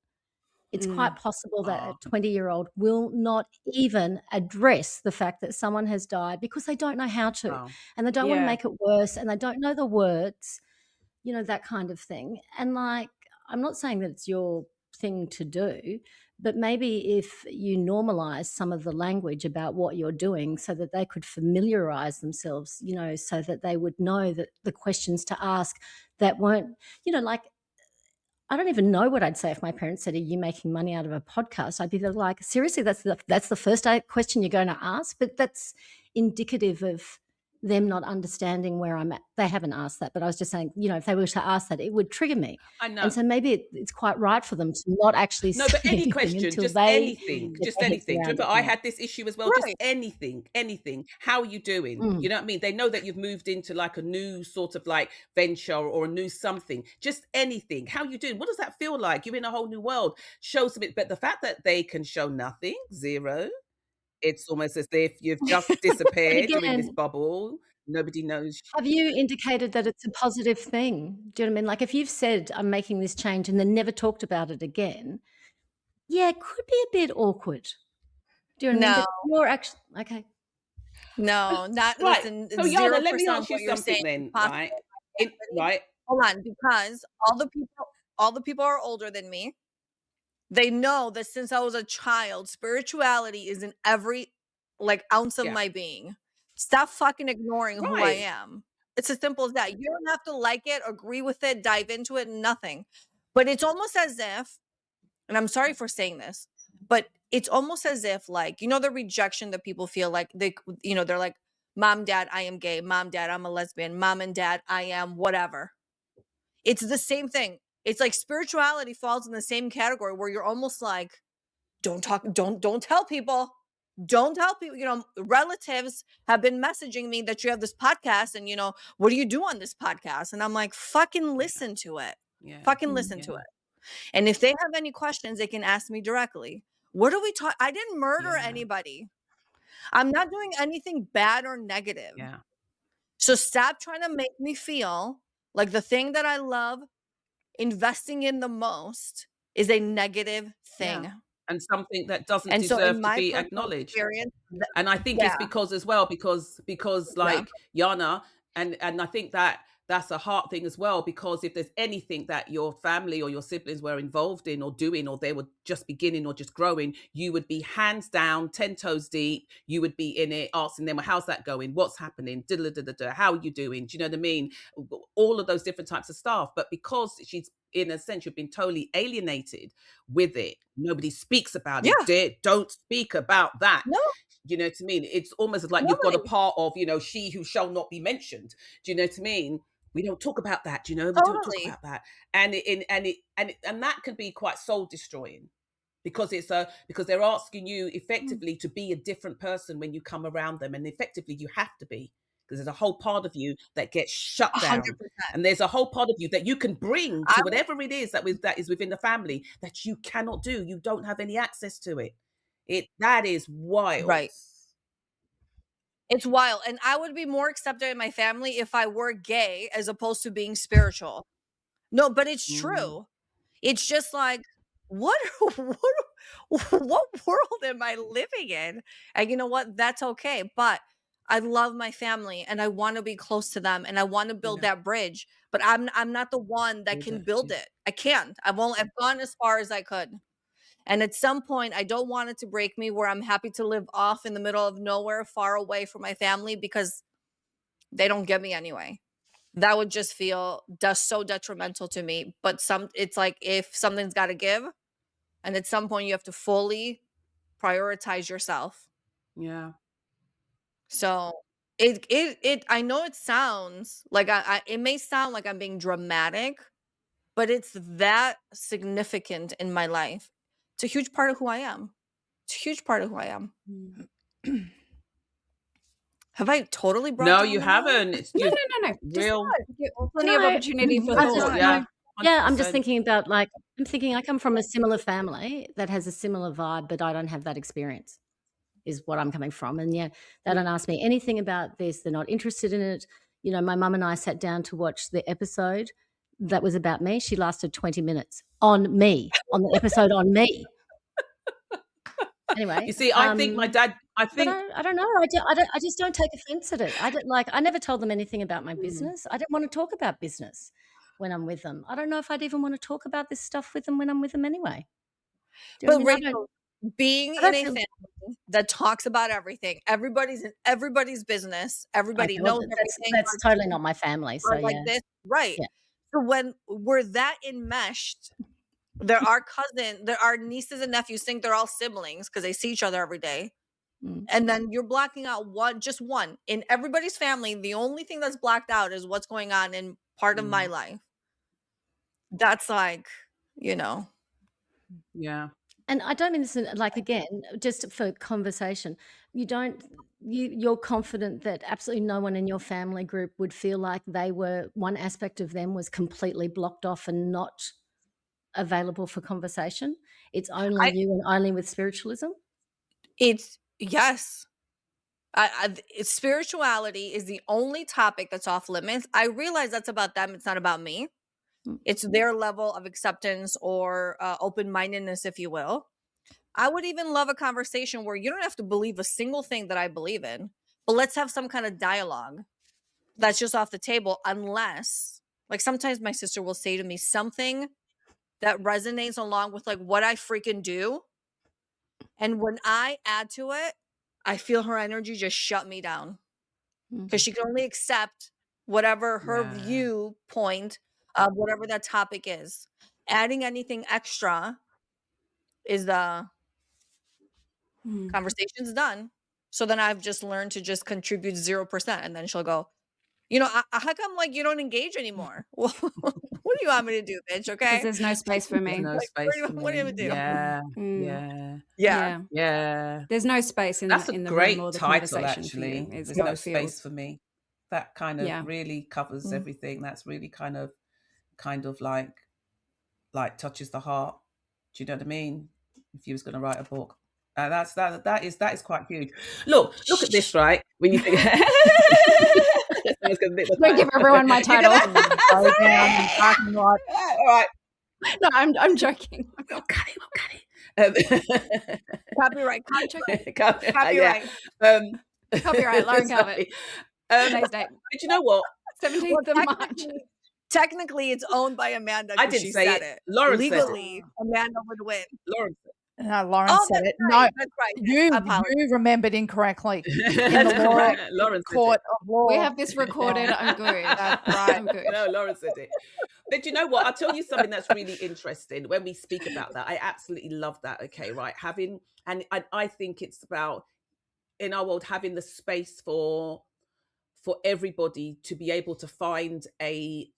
it's quite possible that a 20-year-old will not even address the fact that someone has died because they don't know how to, and they don't want to make it worse, and they don't know the words, that kind of thing. And like, I'm not saying that it's your thing to do, but maybe if you normalize some of the language about what you're doing so that they could familiarize themselves, so that they would know that the questions to ask that weren't, like, I don't even know what I'd say if my parents said, "Are you making money out of a podcast?" I'd be like, seriously, that's the first question you're going to ask? But that's indicative of them not understanding where I'm at. They haven't asked that, but I was just saying, if they were to ask that, it would trigger me. I know. And so maybe it's quite right for them to not actually No, but say any question, just anything. Remember, I had this issue as well. Right. Just anything. How are you doing? You know what I mean? They know that you've moved into like a new sort of like venture or a new something. Just anything. How are you doing? What does that feel like? You're in a whole new world. Show some bit, but the fact that they can show nothing, zero. It's almost as if you've just disappeared. You're in this bubble. Nobody knows. Have you indicated that it's a positive thing? Do you know what I mean? Like if you've said, I'm making this change and then never talked about it again, it could be a bit awkward. Do you know what I mean? But you're actually, okay. No, not Right. listen. So Yana, let me 0% ask you what you're something saying then, is right? possible. Right. Hold on, because all the people are older than me. They know that since I was a child, spirituality is in every like ounce of my being. Stop fucking ignoring who I am. It's as simple as that. You don't have to like it, agree with it, dive into it, nothing. But it's almost as if, and I'm sorry for saying this, but it's almost as if like, the rejection that people feel like they're like, Mom, Dad, I am gay. Mom, Dad, I'm a lesbian. Mom and Dad, I am whatever. It's the same thing. It's like spirituality falls in the same category where you're almost like, don't tell people. Don't tell people. Relatives have been messaging me that you have this podcast and, what do you do on this podcast? And I'm like, fucking listen to it. Fucking listen to it. And if they have any questions, they can ask me directly. What are we talking? I didn't murder anybody. I'm not doing anything bad or negative. Yeah. So stop trying to make me feel like the thing that I love investing in the most is a negative thing. And something that doesn't deserve to be acknowledged. And I think it's because as well, because like Yana, and I think that that's a heart thing as well, because if there's anything that your family or your siblings were involved in or doing, or they were just beginning or just growing, you would be hands down, 10 toes deep. You would be in it, asking them, well, how's that going? What's happening? How are you doing? Do you know what I mean? All of those different types of stuff. But because she's, in a sense, you've been totally alienated with it. Nobody speaks about it. Don't speak about that. No. Do you know what I mean? It's almost like you've got a part of, she who shall not be mentioned. Do you know what I mean? We don't talk about that, we don't talk about that. And that can be quite soul destroying, because because they're asking you effectively to be a different person when you come around them. And effectively you have to be, because there's a whole part of you that gets shut down. 100%. And there's a whole part of you that you can bring to whatever it is that is within the family that you cannot do. You don't have any access to it. That is wild. Right. It's wild. And I would be more accepted in my family if I were gay as opposed to being spiritual. No, but it's true. It's just like, what world am I living in? And you know what? That's okay. But I love my family and I want to be close to them and I want to build that bridge. But I'm not the one that can build it. I can't. I've gone as far as I could. And at some point, I don't want it to break me, where I'm happy to live off in the middle of nowhere, far away from my family, because they don't get me anyway. That would just feel so detrimental to me. But it's like, if something's got to give, and at some point you have to fully prioritize yourself. Yeah. So I know it sounds like it may sound like I'm being dramatic, but it's that significant in my life. It's a huge part of who I am. It's a huge part of who I am. Have I totally brought No, down you the mood? haven't. It's just No. real. Plenty of opportunity for I just- thought. I'm just thinking about, like, I come from a similar family that has a similar vibe, but I don't have that experience, is what I'm coming from. And they don't ask me anything about this. They're not interested in it. My mum and I sat down to watch the episode that was about me. She lasted 20 minutes on me, on the episode on me. Anyway, You see, I think my dad, I don't know. I just don't take offense at it. I never told them anything about my business. I didn't want to talk about business when I'm with them. I don't know if I'd even want to talk about this stuff with them when I'm with them anyway. But Rachel, being in a family that talks about everything, everybody's in everybody's business, everybody knows everything. That's totally not my family. So like this, right? Yeah. So when we're that enmeshed, our nieces and nephews think they're all siblings because they see each other every day. And then you're blocking out just one. In everybody's family, the only thing that's blacked out is what's going on in part of my life. That's like, Yeah. And I don't mean this, like, again, just for conversation, you're confident that absolutely no one in your family group would feel like one aspect of them was completely blocked off and not available for conversation. It's only you and only with spiritualism. Yes. Spirituality is the only topic that's off limits. I realize that's about them. It's not about me. It's their level of acceptance or open-mindedness, if you will. I would even love a conversation where you don't have to believe a single thing that I believe in, but let's have some kind of dialogue that's just off the table, unless, like, sometimes my sister will say to me something that resonates along with, like, what I freaking do. And when I add to it, I feel her energy just shut me down, because she can only accept whatever her viewpoint of whatever that topic is. Adding anything extra is the conversation's done. So then I've just learned to just contribute 0%. And then she'll go, how come, like, you don't engage anymore? Well, what do you want me to do, bitch? Okay. Because there's no space for me. There's no space for me. What do you want me to do? Yeah. There's no space in That's the a great room or the title, conversation actually. for you. There's no space for me. That kind of really covers everything. That's really kind of like touches the heart. Do you know what I mean? If you was going to write a book, that is quite huge. Look at this, right? When you think, don't give everyone my title. All right. No, I'm joking. We'll cut it. Copyright. Copyright. Lauren Carpet. Today's date. But you know what? 17th of March. Technically, it's owned by Amanda I because didn't she say said it. it. Lauren said it. Legally, Amanda would win. Lauren said No, Lauren Oh, said that's it. right. No, That's right. Yes, I apologize. you remembered incorrectly. it. In the That's law, correct. Lauren said court it. of law. We have this recorded. I'm good. That's right. I'm good. No, Lauren said it. But you know what? I'll tell you something that's really interesting when we speak about that. I absolutely love that. Okay, right. I think it's about, in our world, having the space for everybody to be able to find able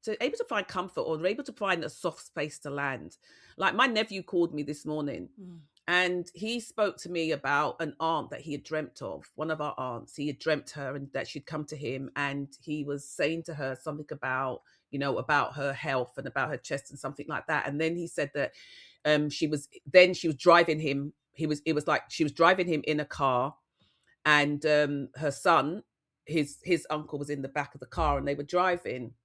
to find comfort, or able to find a soft space to land. Like, my nephew called me this morning, and he spoke to me about an aunt that he had dreamt of. One of our aunts, he had dreamt her, and that she'd come to him, and he was saying to her something about, about her health and about her chest and something like that. And then he said that she was driving him. It was like she was driving him in a car, and her son, his uncle, was in the back of the car, and they were driving.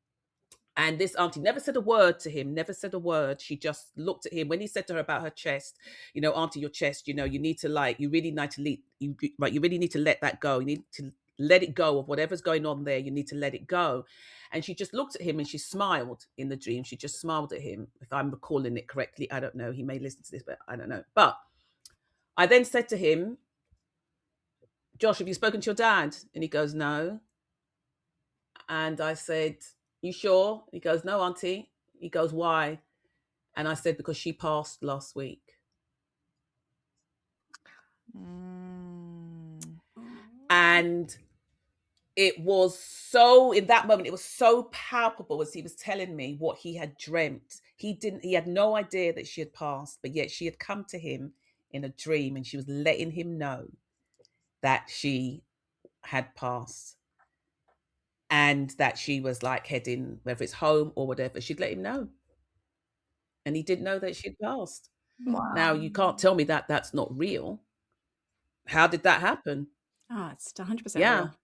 And this auntie never said a word to him, never said a word. She just looked at him when he said to her about her chest, auntie, your chest, you need to you really need to you really need to let that go. You need to let it go of whatever's going on there. You need to let it go. And she just looked at him and she smiled in the dream. She just smiled at him. If I'm recalling it correctly, I don't know. He may listen to this, but I don't know. But I then said to him, Josh, have you spoken to your dad? And he goes, no. And I said, you sure? He goes, no, auntie. He goes, why? And I said, because she passed last week. And it was so, in that moment, it was so palpable as he was telling me what he had dreamt. He had no idea that she had passed, but yet she had come to him in a dream, and she was letting him know that she had passed, and that she was like heading, whether it's home or whatever, she'd let him know. And he didn't know that she'd passed. Wow. Now, you can't tell me that that's not real. How did that happen? Oh, it's 100% Yeah. real.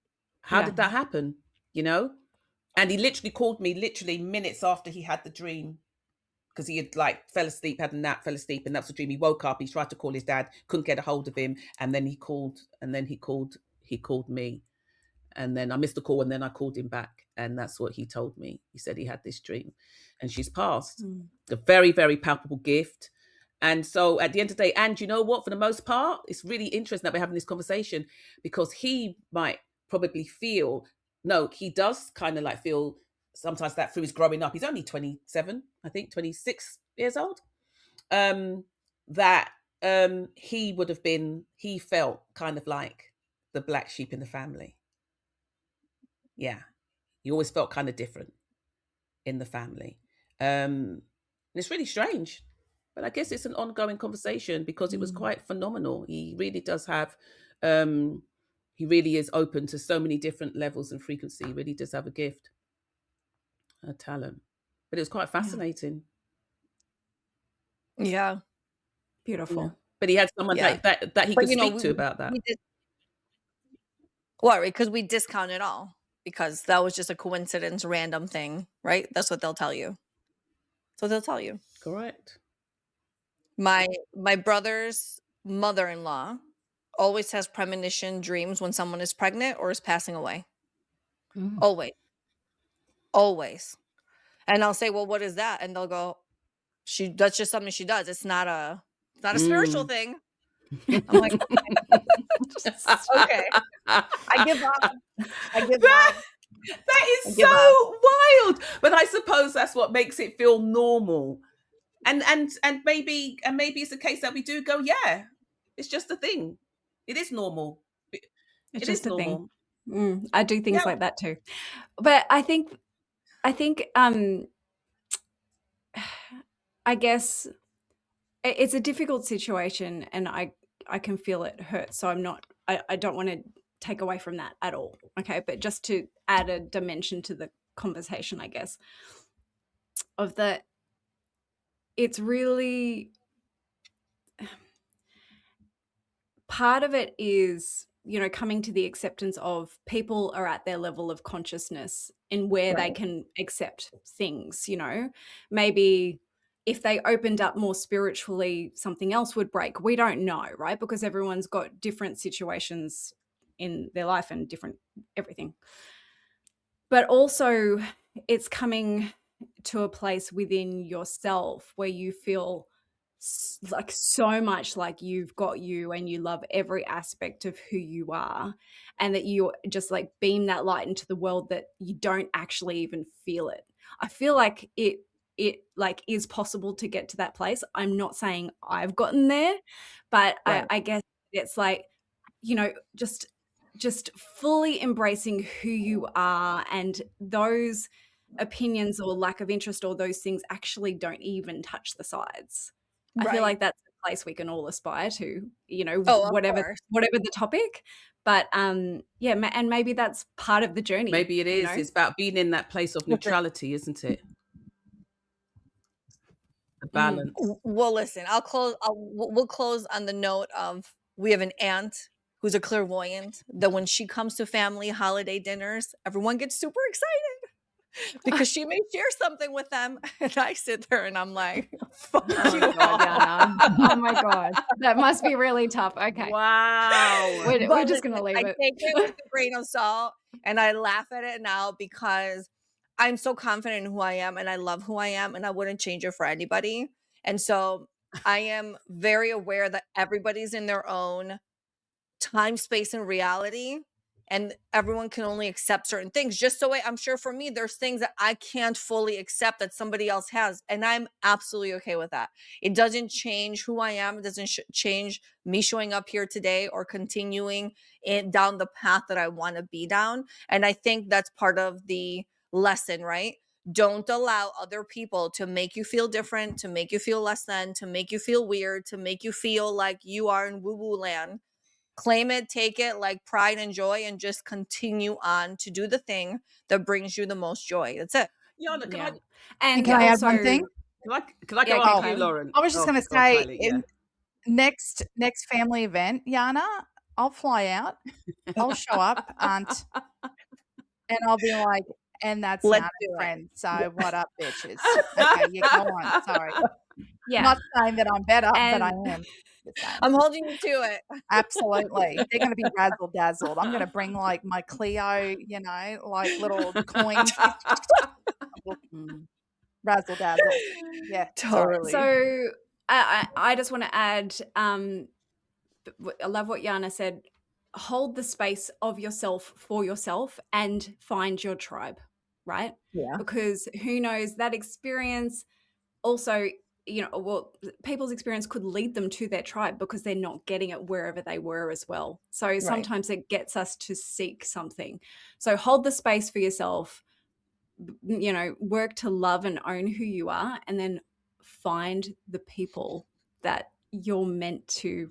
How did that happen? And he literally called me minutes after he had the dream, because he had fell asleep, had a nap, fell asleep, and that's the dream. He woke up, he tried to call his dad, couldn't get a hold of him, and then he called me. And then I missed the call, and then I called him back, and that's what he told me. He said he had this dream, and she's passed. A very, very palpable gift. And so at the end of the day, and you know what, for the most part, it's really interesting that we're having this conversation, because he might probably feel, no, he does kind of feel sometimes that through his growing up, he's only 27, I think 26 years old, that he felt kind of like the black sheep in the family. Yeah, he always felt kind of different in the family. And it's really strange, but I guess it's an ongoing conversation, because it was quite phenomenal. He really does have, he really is open to so many different levels and frequency. He really does have a gift, a talent. But it was quite fascinating. Yeah. Beautiful. Yeah. But he had someone that he could speak to about that. Why? Because we discount it all, because that was just a coincidence, random thing, right? That's what they'll tell you. So they'll tell you. Correct. My brother's mother-in-law always has premonition dreams when someone is pregnant or is passing away. Always. And I'll say, well, what is that? And they'll go, that's just something she does. It's not a spiritual thing. I'm like, okay. I give up. That is so wild. But I suppose that's what makes it feel normal. And maybe it's a case that we do go, yeah, it's just a thing. It is normal. It's it just is a normal. thing. I do things like that too. But I think I guess it's a difficult situation, and I can feel it hurt. So I don't want to take away from that at all. Okay. But just to add a dimension to the conversation, I guess, of that, it's really, part of it is, coming to the acceptance of people are at their level of consciousness and where they can accept things, maybe if they opened up more spiritually, something else would break. We don't know, right? Because everyone's got different situations in their life and different everything. but also it's coming to a place within yourself where you feel like so much like you've got you and you love every aspect of who you are, and that you just like beam that light into the world that you don't actually even feel it. I feel like it like is possible to get to that place. I'm not saying I've gotten there, but Right. I guess it's like, you know, just fully embracing who you are, and those opinions or lack of interest or those things actually don't even touch the sides. I feel Right. like that's a place we can all aspire to, you know, Oh, of whatever course. the topic. But yeah, and maybe that's part of the journey. Maybe it you is. know? It's about being in that place of neutrality, isn't it? The balance. Well, listen, we'll close on the note of we have an aunt who's a clairvoyant that when she comes to family holiday dinners, everyone gets super excited because she may share something with them. And I sit there and I'm like, fuck Oh you God, all. Yana. Oh my God, that must be really tough. Okay, Wow. we're But just gonna listen, leave I it. take it with a grain of salt and I laugh at it now because I'm so confident in who I am and I love who I am and I wouldn't change it for anybody. And so I am very aware that everybody's in their own time, space, and reality. And everyone can only accept certain things. Just so I'm sure for me, there's things that I can't fully accept that somebody else has. And I'm absolutely okay with that. It doesn't change who I am. It doesn't change me showing up here today or continuing down the path that I want to be down. And I think that's part of the lesson, right? Don't allow other people to make you feel different, to make you feel less than, to make you feel weird, to make you feel like you are in woo-woo land. Claim it, take it like pride and joy, and just continue on to do the thing that brings you the most joy. That's it. Yana, can Yeah, And and can I add also, one thing? can I Yeah, go okay, after you, Kylie. Lauren? I was just Oh, going to go, say, Kylie, yeah. next family event, Yana, I'll fly out. I'll show up, aunt, and I'll be like, and that's Let's Yana's do it. friend. So what up, bitches? Okay, you go on. Sorry. yeah, Not saying that I'm better, but I And- am. Just saying. I'm holding you to it. Absolutely. They're going to be razzle dazzled. I'm going to bring like my Clio, you know, like little coins. Razzle dazzle. Yeah. Sorry. Totally. So I just want to add, I love what Yana said. Hold the space of yourself for yourself and find your tribe, right? Yeah. Because who knows, that experience also, you know, well, people's experience could lead them to their tribe because they're not getting it wherever they were as well. So sometimes it gets us to seek something. So hold the space for yourself, you know, work to love and own who you are, and then find the people that you're meant to,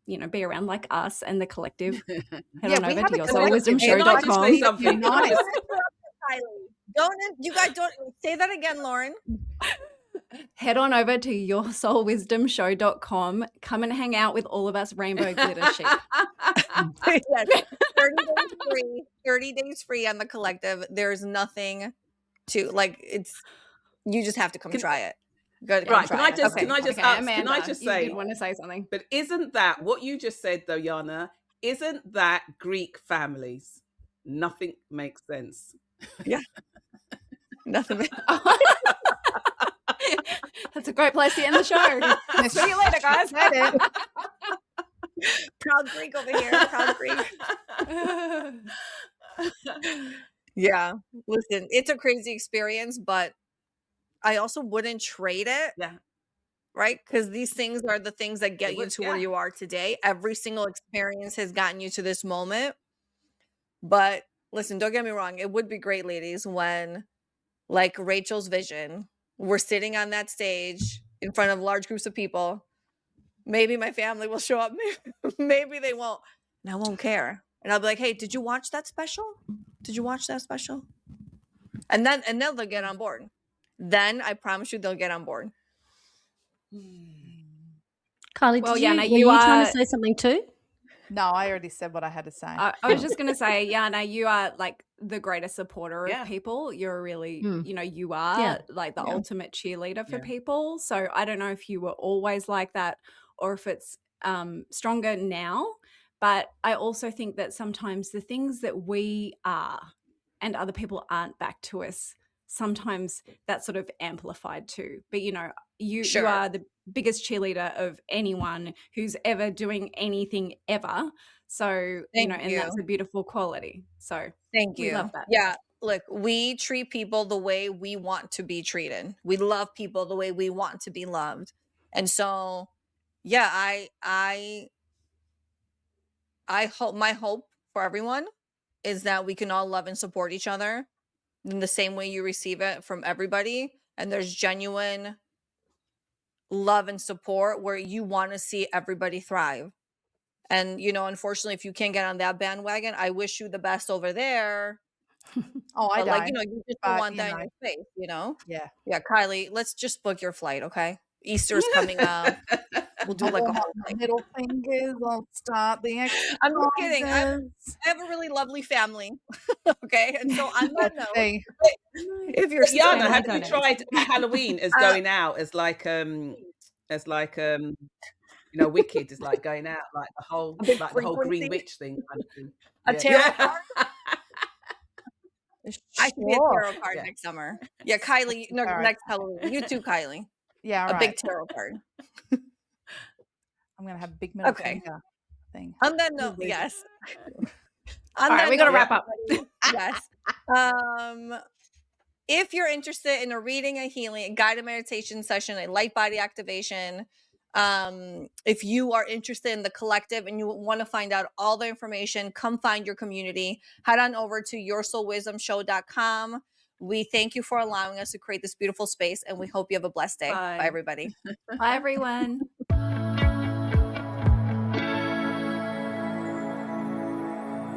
you know, be around, like us and the collective. Head Yeah, on we over have to a collective. Can I just say yoursoulwisdomshow.com. something? Can I Nice. just- Kylie, don't you guys don't say that again, Lauren. Head on over to yoursoulwisdomshow.com. Come and hang out with all of us rainbow glitter sheep. Yes. 30 days free. 30 days free on the collective. There's nothing to like. It's you just have to come try it. Go come Right, try can I it. just Okay, can I just okay, ask, Amanda, can I just you say, did want to say something. but isn't that what you just said though, Yana? Isn't that Greek families? Nothing makes sense. Yeah. Nothing. That's a great place to end the show. See you later, guys. Proud Greek over here. Proud Greek. Yeah. Listen, it's a crazy experience, but I also wouldn't trade it. Yeah. Right? Because these things are the things that get you would, to where yeah. you are today. Every single experience has gotten you to this moment. But listen, don't get me wrong. It would be great, ladies, when like Rachel's vision, we're sitting on that stage in front of large groups of people. Maybe my family will show up. Maybe they won't. And I won't care. And I'll be like, hey, did you watch that special? Did you watch that special? And then they'll get on board. Then I promise you they'll get on board. Kylie, Well, did you, Yana, were you you trying are- to say something too? No, I already said what I had to say. I was just going to say, Yana, you are like the greatest supporter Yeah. of people. You're really, Mm. you know, you are Yeah. like the Yeah. ultimate cheerleader for Yeah. people. So I don't know if you were always like that or if it's stronger now. But I also think that sometimes the things that we are and other people aren't back to us, sometimes that's sort of amplified too. But you know, you Sure. are the biggest cheerleader of anyone who's ever doing anything ever. So, Thank and that's you. a beautiful quality. So Thank we you. love that. Yeah, look, we treat people the way we want to be treated. We love people the way we want to be loved. And so, yeah, I hope, my hope for everyone is that we can all love and support each other in the same way you receive it from everybody, and there's genuine love and support where you want to see everybody thrive. And you know, unfortunately, if you can't get on that bandwagon, I wish you the best over there. Oh, I But like, you don't. know, you just don't But, want that in your face, you know? yeah. Yeah, Kylie, let's just book your flight, okay? Easter's coming up. We'll do I'll like a warm up whole my thing. middle fingers. I'll start the I'm just kidding. I exercises. have a really lovely family. Okay. And so on that Let's note, see. if you're still Yana, Family have you dynamics. tried Halloween as Uh, going out as like you know, Wicked is like going out like a big the whole Green frequency, Witch thing kind of thing. a Yeah. tarot Yeah. card. I should be a Sure. tarot card Yeah. next summer. Yeah, Kylie, no, Tarot next Halloween. You too, Kylie. Yeah, all A big right. tarot card. I'm going to have a big middle Okay. finger thing. On that note, Really? yes. All On right, that we got to note, wrap up. everybody, yes. If you're interested in a reading, a healing, a guided meditation session, a light body activation, if you are interested in the collective and you want to find out all the information, come find your community. Head on over to yoursoulwisdomshow.com. We thank you for allowing us to create this beautiful space, and we hope you have a blessed day. Bye Bye. everybody. Bye, everyone.